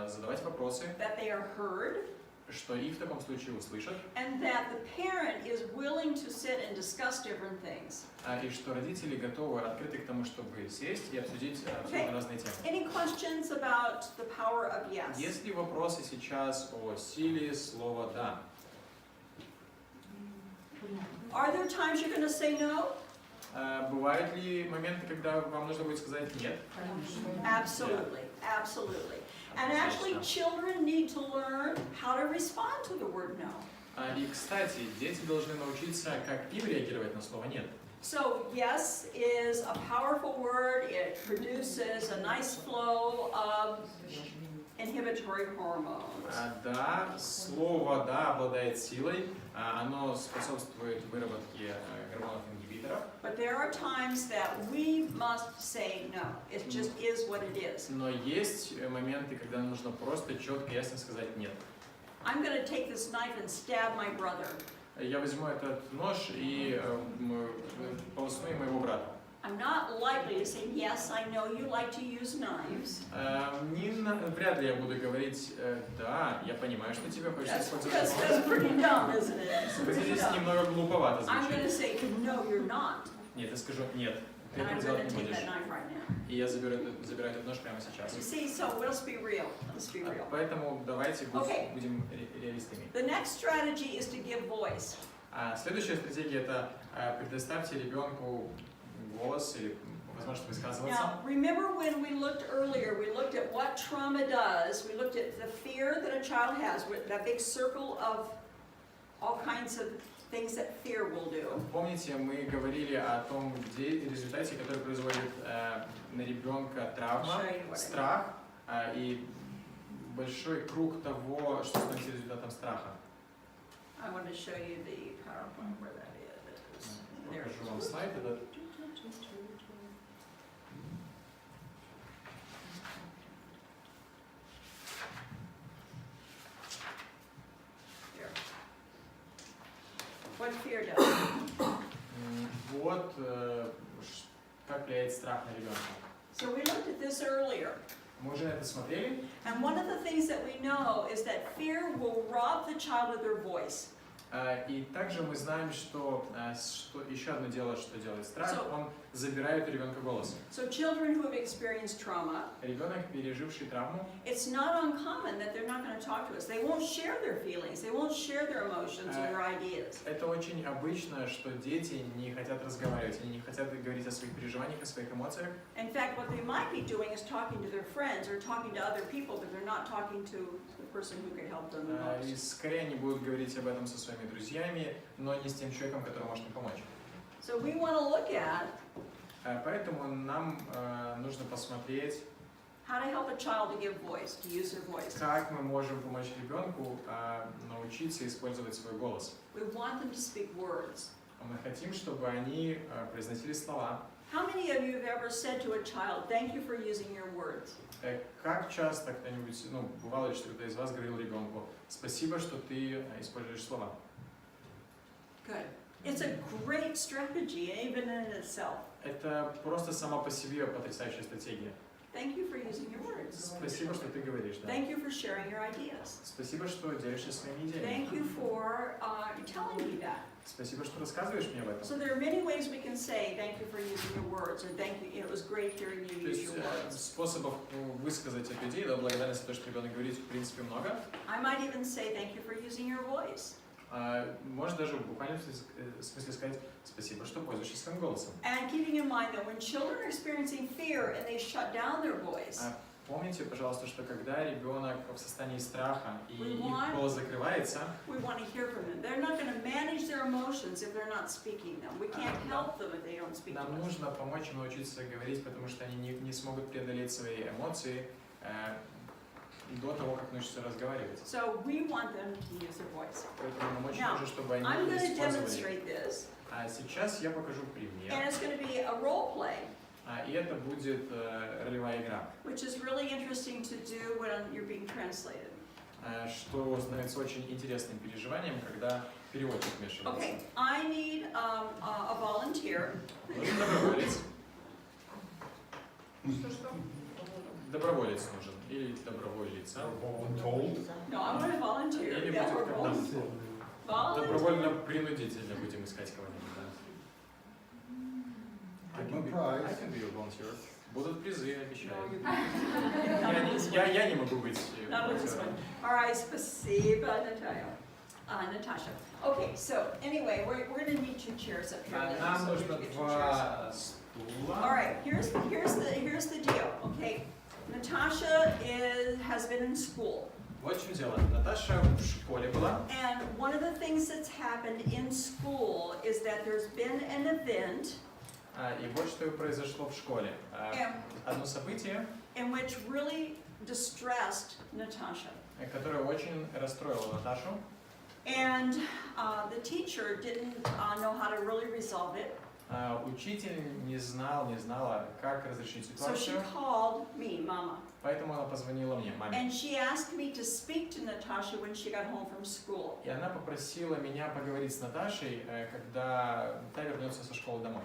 задавать вопросы, that they are heard, что их в таком случае услышат, and that the parent is willing to sit and discuss different things. и что родители готовы, открыты к тому, чтобы сесть и обсудить абсолютно разные темы. Any questions about the power of yes? Есть ли вопросы сейчас о силе слова «да»? Are there times you're going to say no? Бывают ли моменты, когда вам нужно будет сказать «нет»? Absolutely, absolutely. And actually, children need to learn how to respond to the word no. И, кстати, дети должны научиться, как им реагировать на слово «нет». So, yes is a powerful word. It produces a nice flow of inhibitory hormones. Да, слово «да» обладает силой, оно способствует выработке гормонов ингибиторов. But there are times that we must say no. It just is what it is. Но есть моменты, когда нужно просто четко и ясно сказать «нет». I'm going to take this knife and stab my brother. Я возьму этот нож и полосну моего брата. I'm not likely to say, yes, I know you like to use knives. Вряд ли я буду говорить «да, я понимаю, что тебе хочется использовать». That's pretty dumb, isn't it? It's Это pretty здесь dumb. немного глуповато I'm going to звучит. say, no, you're not. Нет, я скажу «нет, ты And это I'm делать going to не take будешь». that knife right now. И я забираю этот нож прямо сейчас. You see, so let's be real. Let's be real. Поэтому давайте Okay. будем реалистами. The next strategy is to give voice. Следующая стратегия – это предоставьте ребенку голос или возможность высказываться. Now, remember when we looked earlier, we looked at what trauma does. We looked at the fear that a child has, with that big circle of all kinds of things that fear will do. Помните, мы говорили о том результате, который производит на ребенка травма, страх и большой круг того, что становится результатом страха. I want to show you the PowerPoint where that is. There it Покажу вам is. слайд этот. There. What fear does. Вот как влияет страх на ребенка. So we looked at this earlier. Мы уже на это смотрели. And one of the things that we know is that fear will rob the child of their voice. И также мы знаем, что еще одно дело, что делает страх, So- он забирает у ребенка голос. So children who have experienced trauma, Ребенок, переживший травму, it's not uncommon that they're not going to talk to us. They won't share their feelings. They won't share their emotions or their ideas. это очень обычно, что дети не хотят разговаривать, они не хотят говорить о своих переживаниях, о своих эмоциях. In fact, what they might be doing is talking to their friends or talking to other people, but they're not talking to the person who could help them the И most. скорее они будут говорить об этом со своими друзьями, но не с тем человеком, который может им помочь. So we want to look at Поэтому нам нужно посмотреть, how to help a child to give voice, to use their voice. как мы можем помочь ребенку научиться использовать свой голос. We want them to speak words. Мы хотим, чтобы они произносили слова. How many of you have ever said to a child, thank you for using your words? Как часто кто-нибудь, бывало ли, что кто-то из вас говорил ребенку, спасибо, что ты используешь слова. Good. It's a great strategy, even in itself. Это просто сама по себе потрясающая стратегия. Thank you for using your words. Спасибо, что ты говоришь, да. Thank you for sharing your ideas. Спасибо, что делишься своими идеями. Thank you for telling me that. Спасибо, что рассказываешь мне об этом. So there are many ways we can say thank you for using your words, or thank you, it was great hearing you То use есть your words. способов высказать эту идею, да, благодарность за то, что ребенок говорит, в принципе, много. I might even say thank you for using your voice. Можно даже в буквальном смысле сказать спасибо, что пользуешься своим голосом. And keeping in mind that when children are experiencing fear and they shut down their voice, Помните, пожалуйста, что когда ребенок в состоянии страха и We их want- голос закрывается, We want to hear from them. They're not going to manage their emotions if they're not speaking them. We can't help them if they don't speak to нам us. нужно помочь им научиться говорить, потому что они не смогут преодолеть свои эмоции до того, как научатся разговаривать. So we want them to use their voice. Поэтому нам очень Now, нужно, чтобы они I'm going to использовали. demonstrate this, А сейчас я покажу пример. and it's going to be a role play, И это будет ролевая игра, which is really interesting to do when you're being translated. что становится очень интересным переживанием, когда переводчик вмешивается. Okay, I need a volunteer. Нужен доброволец. Что? Доброволец нужен. Или доброволица. No, I want a volunteer. Или Yeah, будет we're как-то both. добровольно-принудительно будем искать кого-нибудь. Give them a prize. I can be a volunteer. Будут призы, обещаю. Not Я не могу быть with this one. волонтером. All right, спасибо, Natasha. Okay, so anyway, we're going to need 2 chairs up here. then, Нам so we нужно can get 2 chairs. 2 стула. All right, here's the deal. Okay, Natasha has been in school, Вот в чем дело. Наташа в школе была. and one of the things that's happened in school is that there's been an event И вот что произошло в школе. Одно событие, in which really distressed Natasha, которое очень расстроило Наташу. and the teacher didn't know how to really resolve it. Учитель не знала, как разрешить So she ситуацию, called me, Mama, поэтому она позвонила мне, маме. and she asked me to speak to Natasha when she got home from school. И она попросила меня поговорить с Наташей, когда та вернется со школы домой.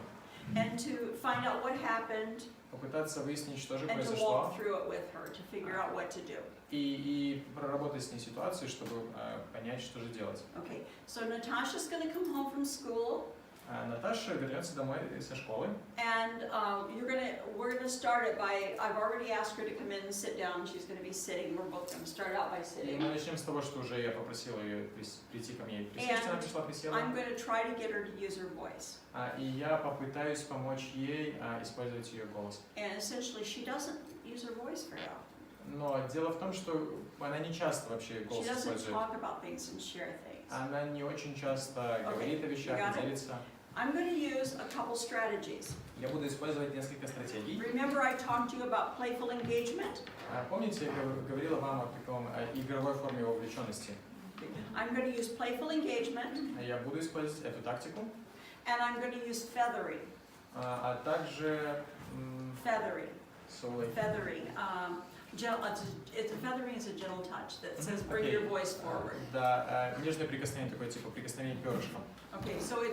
And to find out what happened Попытаться выяснить, что же and to произошло, walk through it with her to figure out what to do. и проработать с ней ситуацию, чтобы понять, что же делать. Okay, so Natasha's going to come home from school, Наташа вернется домой со школы. and we're gonna start it by, I've already asked her to come in and sit down. She's going to be sitting. We're both going to start out by И sitting. мы начнем с того, что уже я попросила ее прийти ко мне и присесть. Она пришла, присела. I'm going to try to get her to use her voice. И я попытаюсь помочь ей использовать ее голос. And essentially, she doesn't use her voice very often. Но дело в том, что она не часто вообще She голос doesn't использует. talk about things and share things. Она не очень часто говорит о вещах got и it. делится. I'm going to use a couple strategies. Я буду использовать несколько стратегий. Remember I talked to you about playful engagement? Помните, я говорила вам о таком игровой форме вовлеченности? I'm going to use playful engagement, Я буду использовать эту тактику, and I'm going to use feathering. а также Feathering. feathering. Feathering is a gentle touch that says bring your voice forward. Да, нежное прикосновение, такое типа прикосновение перышком. Okay, so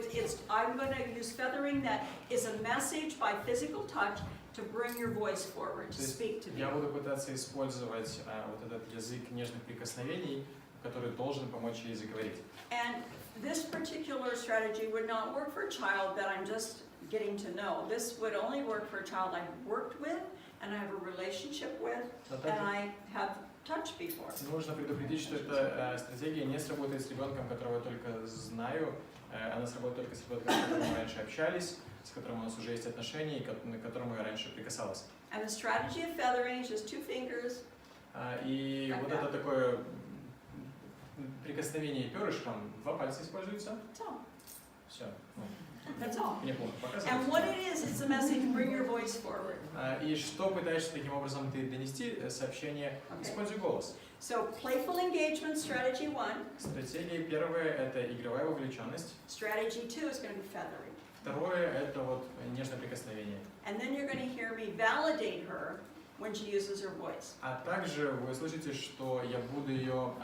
I'm going to use feathering that is a message by physical touch to bring your voice forward, to speak to me. Я буду пытаться использовать вот этот язык нежных прикосновений, который должен помочь ей заговорить. And this particular strategy would not work for a child that I'm just getting to know. This would only work for a child I've worked with and I have a relationship with and I have touched before. Нужно предупредить, что эта стратегия не сработает с ребенком, которого я только знаю. Она сработает только с ребенком, с которым мы раньше общались, с которым у нас уже есть отношения, и к которому я раньше прикасалась. And the strategy of feathering is just 2 fingers. И вот это такое прикосновение перышком, 2 пальца используются. That's all. Все. That's all. Неплохо And показывается. what it is, it's a message, bring your voice forward. И что пытаешься таким образом ты донести сообщение? Используй голос. So playful engagement, strategy 1. Стратегия первая – это игровая вовлеченность. Strategy 2 is going to be feathering. Второе – это вот нежное прикосновение. And then you're going to hear me validate her when she uses her voice. А также вы слышите, что я буду ее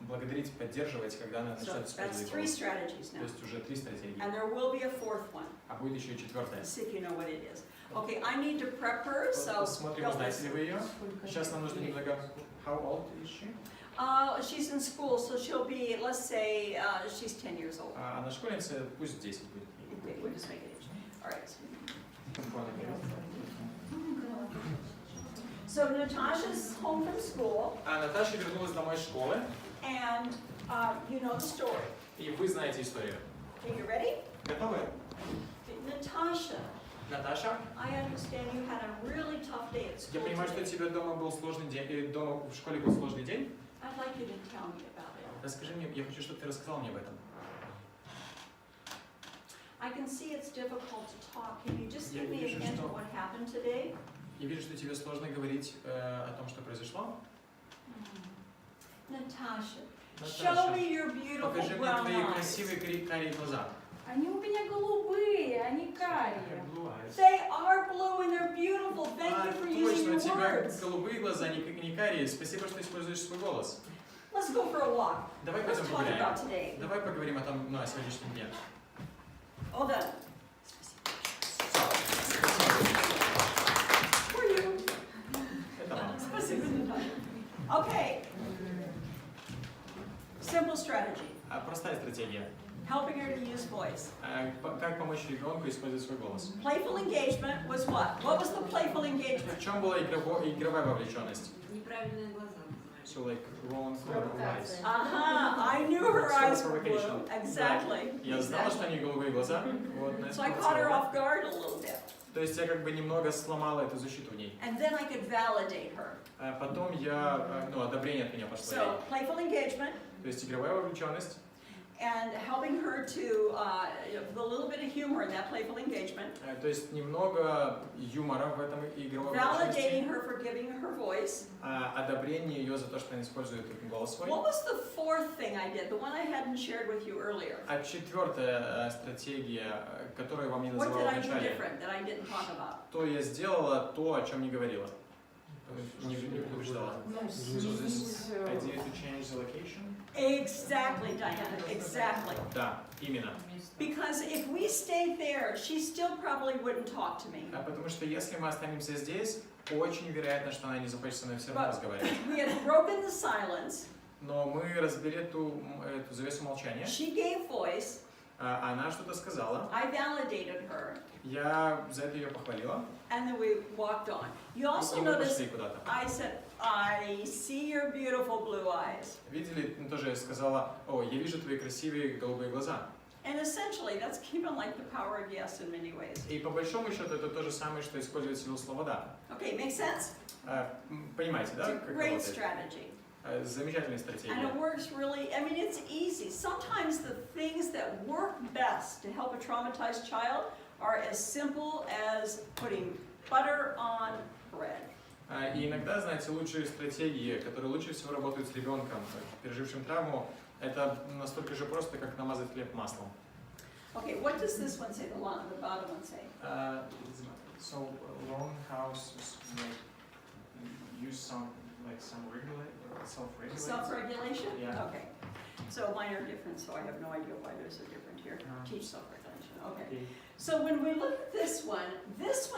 благодарить, поддерживать, когда она So начнет that's использовать 3 голос. strategies То now. есть уже 3 стратегии. And there will be a 4th one. А будет еще и 4-я. Let's see if you know what it is. Okay, I need to prep her, so Посмотрим, go знаете ли listen. вы ее. Сейчас нам нужно немного... How old is she? She's in school, so she'll be, let's say, she's 10 years old. Она школьница, пусть 10 будет. Okay, we'll just make it age. All right. So Natasha's home from school, Наташа вернулась домой из школы, and you know the story. и вы знаете историю. Okay, you ready? Готовы? Natasha Наташа, I understand you had a really tough day at я school понимаю, что у today. тебя дома был сложный день, дома в школе был сложный день. I'd like you to tell me about it. Расскажи мне, я хочу, чтобы ты рассказал мне об этом. I can see it's difficult to talk. Can you just Я give me a вижу, hint что- of what happened today? Я вижу, что тебе сложно говорить о том, что произошло. Natasha, show Наташа, me your beautiful покажи мне brown твои eyes. красивые карие глаза. Они у меня голубые, они карие. They are blue and they're beautiful. Thank А, you for точно, using у your тебя words. голубые глаза, не карие. Спасибо, что используешь свой голос. Let's go for a walk. Давай Let's пойдем talk погуляем. about today. Давай поговорим о том, о сегодняшнем дне. All done. For you. Это вам. Спасибо, Natasha. Okay. Simple strategy. Простая стратегия. Helping her to use voice. Как помочь ребенку использовать свой голос? Playful engagement was what? What was the playful engagement? В чем была игровая вовлеченность? Неправильные глаза. So like wrong eyes. I knew her eyes were blue. Provocation. Exactly. Я знала, что у нее голубые глаза. Вот, на это So I caught her спрацовало. off guard a little bit. То есть я как бы немного сломала эту защиту в ней. And then I could validate her. А потом я, одобрение от меня пошло ей. So playful engagement То есть игровая вовлеченность. and helping her to, a little bit of humor in that playful engagement. То есть немного юмора в этом игровой Validating вовлеченности. her for giving her voice. Одобрение ее за то, что она использует голос свой. What was the fourth thing I did? The one I hadn't shared with you earlier. А четвертая стратегия, которую вам не What называла did I do вначале, different that I didn't talk about? то я сделала то, о чем не говорила. Не предупреждала. Ну, So сменить, this idea to change the location? Exactly, Diana, exactly. Да, именно. Because if we stayed there, she still probably wouldn't talk to me. Потому что если мы останемся здесь, очень вероятно, что она не захочет со мной все равно разговаривать. We had broken the silence. Но мы разбили эту завесу молчания. She gave voice. Она что-то сказала. I validated her. Я за это ее похвалила. And then we walked on. You also И мы noticed пошли куда-то. I said, I see your beautiful blue eyes. Видели, тоже я сказала, о, я вижу твои красивые голубые глаза. And essentially, that's even like the power of yes in many ways. И по большому счету это то же самое, что использовать силу слова «да». Okay, makes sense? Понимаете, да, It's a как great работает? strategy. Замечательная And стратегия. it works really, I mean, it's easy. Sometimes the things that work best to help a traumatized child are as simple as putting butter on bread. И иногда, знаете, лучшие стратегии, которые лучше всего работают с ребенком, пережившим травму, это настолько же просто, как намазать хлеб маслом. Okay, what does this one say, the bottom one say? So long house use some self-regulate. Self-regulation? Yeah. Okay. So mine are different, so I have no idea why there's a different here. Teach self-regulation, okay. So when we look at this one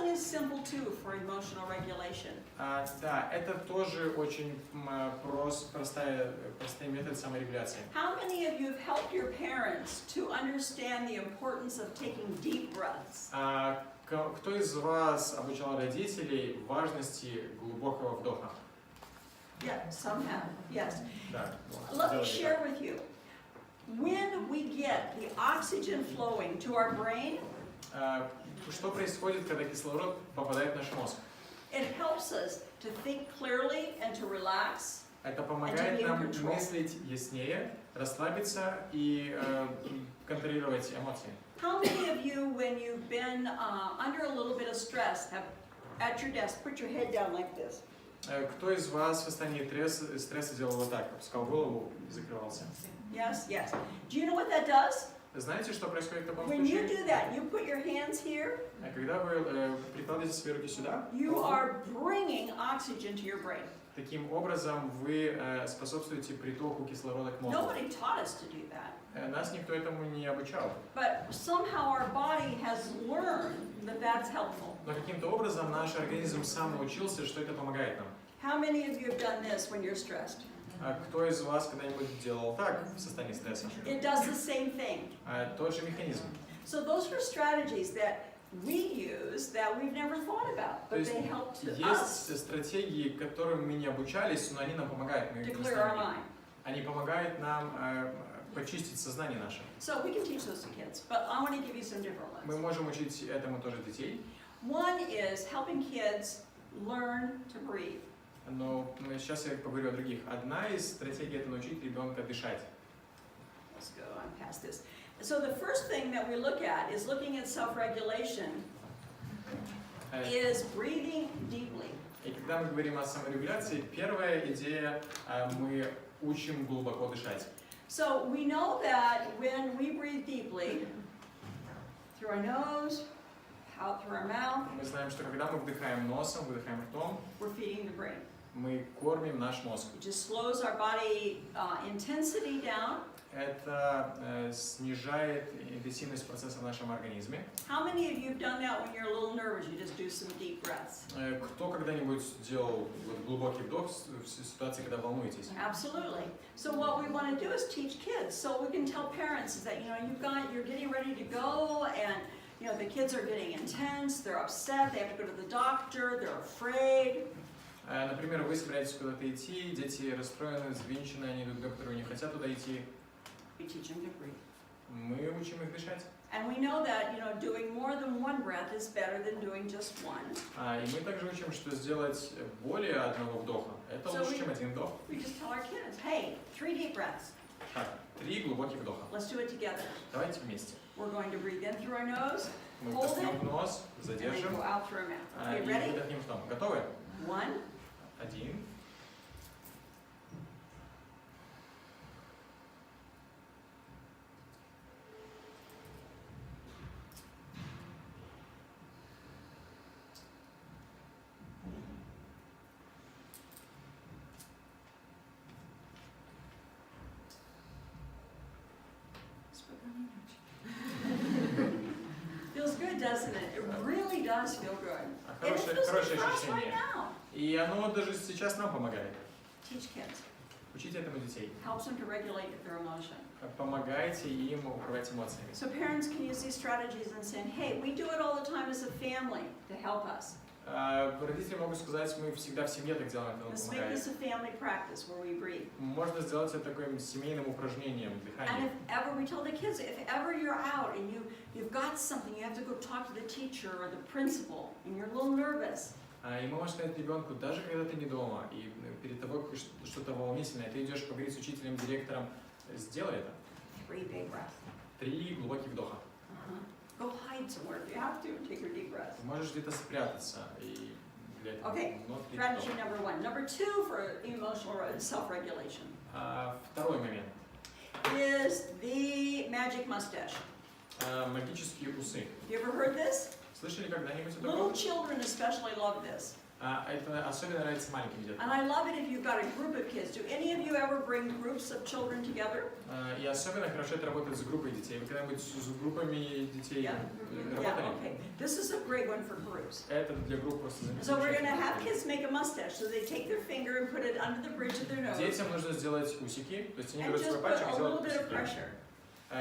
is simple too for emotional regulation. Да, это тоже очень простой метод саморегуляции. How many of you have helped your parents to understand the importance of taking deep breaths? Кто из вас обучал родителей важности глубокого вдоха? Yeah, some have, yes. Да. Let me share with you. When we get the oxygen flowing to our brain, Что происходит, когда кислород попадает в наш мозг? it helps us to think clearly and to relax. Это помогает нам мыслить яснее, расслабиться и контролировать эмоции. How many of you, when you've been under a little bit of stress, have at your desk put your head down like this? Кто из вас в состоянии стресса делал вот так, опускал голову и закрывался? Yes, yes. Do you know what that does? Знаете, что происходит в таком When you случае? do that, you put your hands here, Когда вы прикладываете свои руки сюда, you are bringing oxygen to your brain. таким образом вы способствуете притоку кислорода к мозгу. Nobody taught us to do that. Нас никто этому не обучал. But somehow our body has learned that that's helpful. Но каким-то образом наш организм сам научился, что это помогает нам. How many of you have done this when you're stressed? Кто из вас когда-нибудь делал так в состоянии стресса? It does the same thing. Тот же механизм. So those are strategies that we use that we've never thought about, but they help to us Есть стратегии, которым мы не обучались, но они нам помогают. Мы to их clear our знаем. mind. Они помогают нам почистить сознание наше. So we can teach those to kids, but I want to give you some different Мы ones. можем учить этому тоже детей. One is helping kids learn to breathe. Но сейчас я поговорю о других. Одна из стратегий – это научить ребенка дышать. Let's go on past this. So the first thing that we look at is looking at self-regulation, is breathing deeply. И когда мы говорим о саморегуляции, первая идея – мы учим глубоко дышать. So we know that when we breathe deeply, through our nose, out through our mouth, Мы знаем, что когда мы вдыхаем носом, выдыхаем ртом, we're feeding the brain. мы кормим наш мозг. It just slows our body intensity down. Это снижает интенсивность процесса в нашем организме. How many of you have done that when you're a little nervous? You just do some deep breaths. Кто когда-нибудь делал глубокий вдох в ситуации, когда волнуетесь? Absolutely. So what we want to do is teach kids. So we can tell parents is that you're getting ready to go, and the kids are getting intense. They're upset. They have to go to the doctor. They're afraid. Например, вы собираетесь куда-то идти, дети расстроены, взвинчены, они идут к доктору, не хотят туда идти. We teach them to breathe. Мы учим их дышать. And we know that doing more than one breath is better than doing just one. И мы также учим, что сделать более одного вдоха – это лучше, чем один вдох. We just tell our kids, hey, 3 deep breaths. Так, 3 глубоких вдоха. Let's do it together. Давайте вместе. We're going to breathe in through our nose, Мы hold вдохнем it, в нос, and then задержим go out through our mouth. и Okay, ready? выдохнем ртом. Готовы? 1, 1. Feels good, doesn't it? It really does feel good. And it feels Хорошее good for us right ощущение. now. И оно даже сейчас нам помогает. Teach kids. Учите этому детей. Helps them to regulate their emotion. Помогайте им управлять эмоциями. So parents can use these strategies and say, hey, we do it all the time as a family to help us. Родители могут сказать, мы всегда в семье так делаем, это нам Let's make помогает. this a family practice where we breathe. Можно сделать это таким семейным упражнением And дыхания. if ever, we tell the kids, if ever you're out and you've got something, you have to go talk to the teacher or the principal, and you're a little nervous, И мы можем сказать ребенку, даже когда ты не дома, и перед тобой что-то волнительное, ты идешь поговорить с учителем, директором, сделай это. 3 big breaths. 3 глубоких вдоха. Go hide somewhere if you have to and take your deep breaths. Ты можешь где-то спрятаться и для этого. Okay, Но 3 strategy вдоха. number 1. Number 2 for emotional self-regulation Второй момент. is the magic mustache. Магические усы. You ever heard this? Слышали когда-нибудь о Little таком? children especially love this. Это особенно нравится маленьким деткам. And I love it if you've got a group of kids. Do any of you ever bring groups of children together? И особенно хорошо это работает с группой детей. Вы когда-нибудь с группами детей Yeah. работали? Yeah, okay. This is a great one for groups. Это для групп просто So we're going to have kids make a mustache. So they take their finger and put it under the bridge of their nose. Детям нужно сделать усики, то есть они And берут just свой put пальчик и a little делают bit of усики. pressure.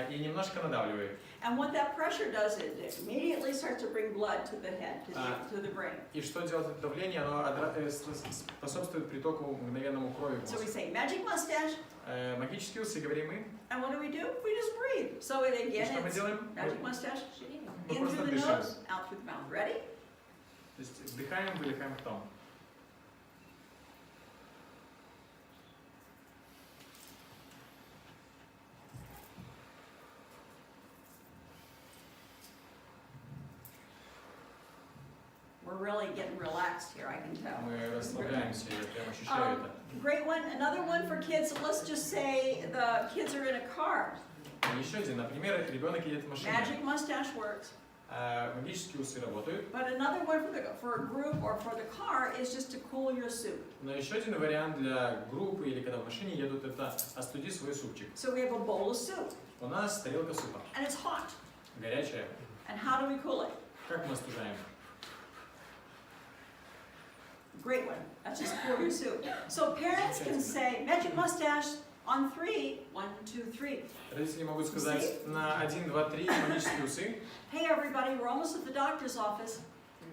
И немножко надавливают. And what that pressure does is it immediately starts to bring blood to the head, to the brain. И что делает это давление? Оно способствует притоку мгновенному крови в So we мозг. say magic mustache, Магические усы, говорим мы. and what do? We just breathe. So it, И again, что мы it's делаем? magic mustache, Мы in просто through the дышим. nose, out through the mouth. Ready? То есть вдыхаем, выдыхаем ртом. We're really getting relaxed here, I can tell. Мы расслабляемся, я прям ощущаю это. Great one. Another one for kids. Let's just say the kids are in a car. Еще один, например, ребенок едет в машине. Magic mustache works. Магические усы работают. But another one for a group or for the car is just to cool your soup. Но еще один вариант для группы или когда в машине едут, это остуди свой супчик. So we have a bowl of soup, У нас тарелка супа, and it's hot. горячая. And how do we cool it? Как мы остужаем? Great one. That's just cool your soup. So parents can say, magic mustache on 3. 1, 2, 3. Родители могут сказать на 1, 2, 3 магические усы. Hey everybody, we're almost at the doctor's office.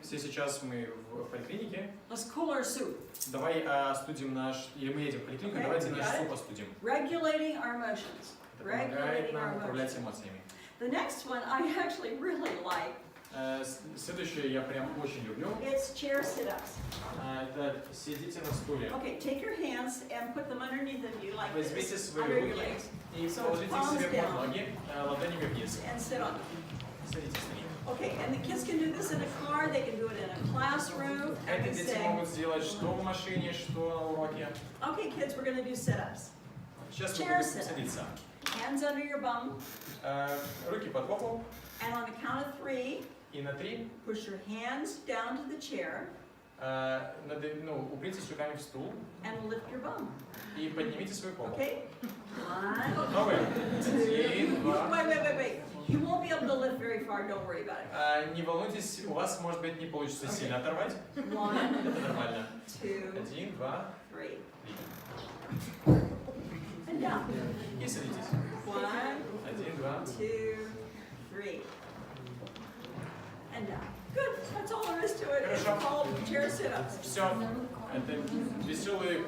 Все сейчас мы в поликлинике. Let's cool our soup. Давай остудим наш, или мы едем в поликлинику, давайте наш суп остудим. Regulating our emotions. Это помогает Regulating our нам управлять emotions. эмоциями. The next one I actually really like Следующее я прям очень люблю. It's chair sit-ups. Это сидите на стуле. Okay, take your hands and put them underneath of you like Возьмите this, свои under your руки legs, и So положите их palms себе под down. ноги, ладонями вниз. and sit on them. Садитесь на них. Okay, and the kids can do this in a car, they can do it in a classroom, and Это we дети say, могут сделать что в машине, что на уроке. okay kids, we're gonna do sit-ups. Сейчас мы Chair будем sit-up. садиться. Hands under your bum, Руки под попу. and on the count of 3, И на 3 push your hands down to the chair, упритесь руками в стул and lift your bum, и поднимите свою попу. okay? 1, Готовы? 1, 2. wait. You won't be able to lift very far, don't worry about it. Не волнуйтесь, у вас, может быть, не получится сильно оторвать. 1, Это нормально. 2, 1, 2, 3. 3. And down. И садитесь. 1, 1, 2. 2, 3. And down. Good. That's all there is to it. It's Хорошо. called chair sit-ups. Все. Это веселые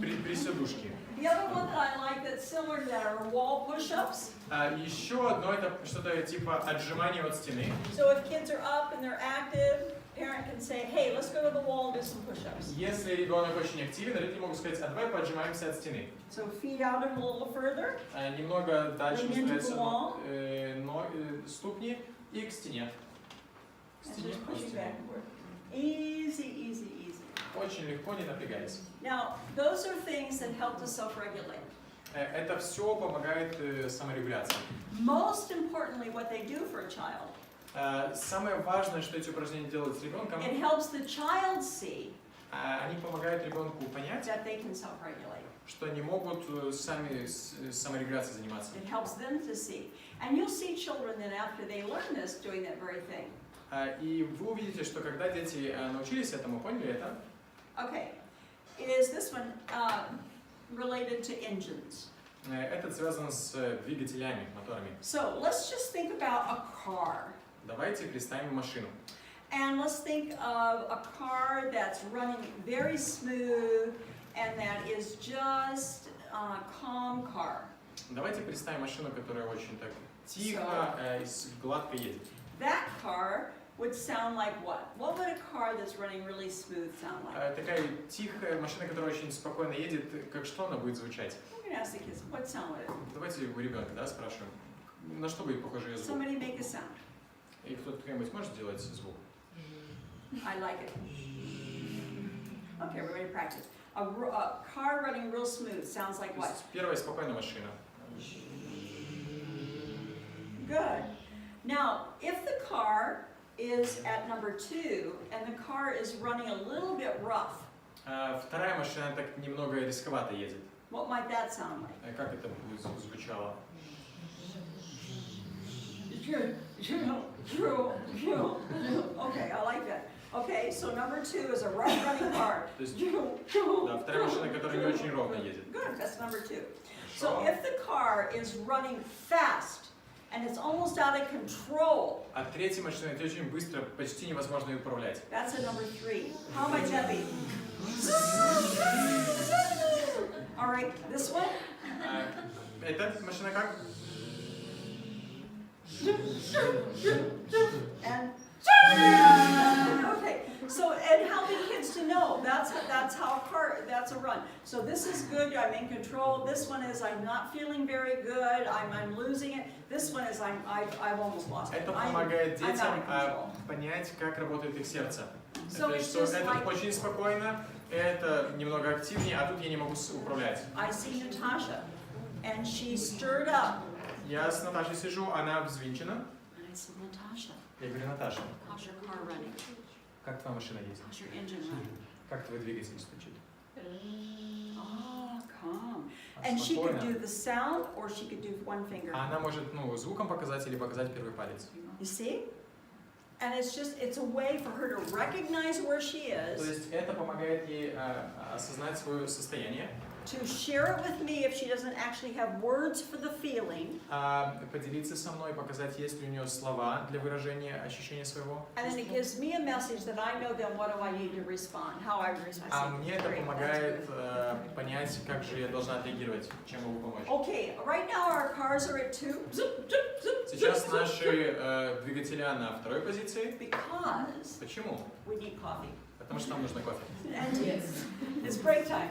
приседушки. The other one that I like that's similar to that are wall push-ups. Еще одно это что-то типа отжимания от стены. So if kids are up and they're active, parent can say, hey, let's go to the wall and do some push-ups. Если ребенок очень активен, родители могут сказать, а давай поотжимаемся от стены. So feet out a little further. Немного дальше Lean into выставляются the wall. ступни и к стене. К And стене, just к push it стене. back and forth. Easy. Очень легко, не напрягаясь. Now, those are things that help to self-regulate. Это все помогает саморегуляции. Most importantly, what they do for a child, Самое важное, что эти упражнения делают с ребенком, it helps the child see они помогают ребенку понять, that they can self-regulate. что они могут сами саморегуляцией заниматься. It helps them to see. And you'll see children that after they learn this, doing that very thing. И вы увидите, что когда дети научились этому, поняли это, Okay, is this one related to engines? это связано с двигателями, моторами. So let's just think about a car. Давайте представим машину. And let's think of a car that's running very smooth and that is just a calm car. Давайте представим машину, которая очень так тихо и гладко едет. That car would sound like what? What would a car that's running really smooth sound like? Такая тихая машина, которая очень спокойно едет, как что она будет звучать? I'm going to ask the kids, what sound would it be? Давайте у ребенка, да, спрашиваем. На что будет похоже ее звук? Somebody make a sound. И кто-нибудь может сделать звук? I like it. Okay, we're ready to practice. A car running real smooth sounds like То what? есть первая спокойная машина. Good. Now, if the car is at number 2 and the car is running a little bit rough, Вторая машина так немного рисковато едет. what might that sound like? Как это будет звучало? Okay, I like that. Okay, so number 2 is a rough running car. То есть, да, вторая машина, которая не очень ровно едет. Good, that's number 2. So if the car is running fast and it's almost out of control, А третья машина, это очень быстро, почти невозможно ее управлять. that's a number 3. How might that be? All right, this one? Эта машина как? And okay, so and helping kids to know that's how that's a run. So this is good. I'm in control. This one is I'm not feeling very good. I'm losing it. This one is I've almost lost it. Это помогает I'm детям out of control. понять, как работает их сердце. So Это it's что just это like- очень спокойно, это немного активнее, а тут я не могу управлять. I see Natasha, and she's stirred up. Я с Наташей сижу, она взвинчена. And I said, Natasha, Я говорю, Наташа, how's your car running? как твоя машина едет? How's your engine running? Как твой двигатель стучит? Oh, calm. And she could do the sound, or she could do one finger. Она может, звуком показать или показать первый палец. You see? And it's a way for her to recognize where she То is, есть это помогает ей осознать свое состояние, to share it with me if she doesn't actually have words for the feeling, поделиться со мной, показать, есть ли у нее слова для выражения ощущения своего. and then it gives me a message that I know then what do I need to respond, how I respond. А мне это Great, that's помогает good. понять, как же я должна отреагировать, чем могу помочь. Okay, right now our cars are at 2. Zip, zip, zip, Сейчас наши двигателя на второй позиции. Because Почему? we need coffee. Потому что нам нужно кофе. And it's break time.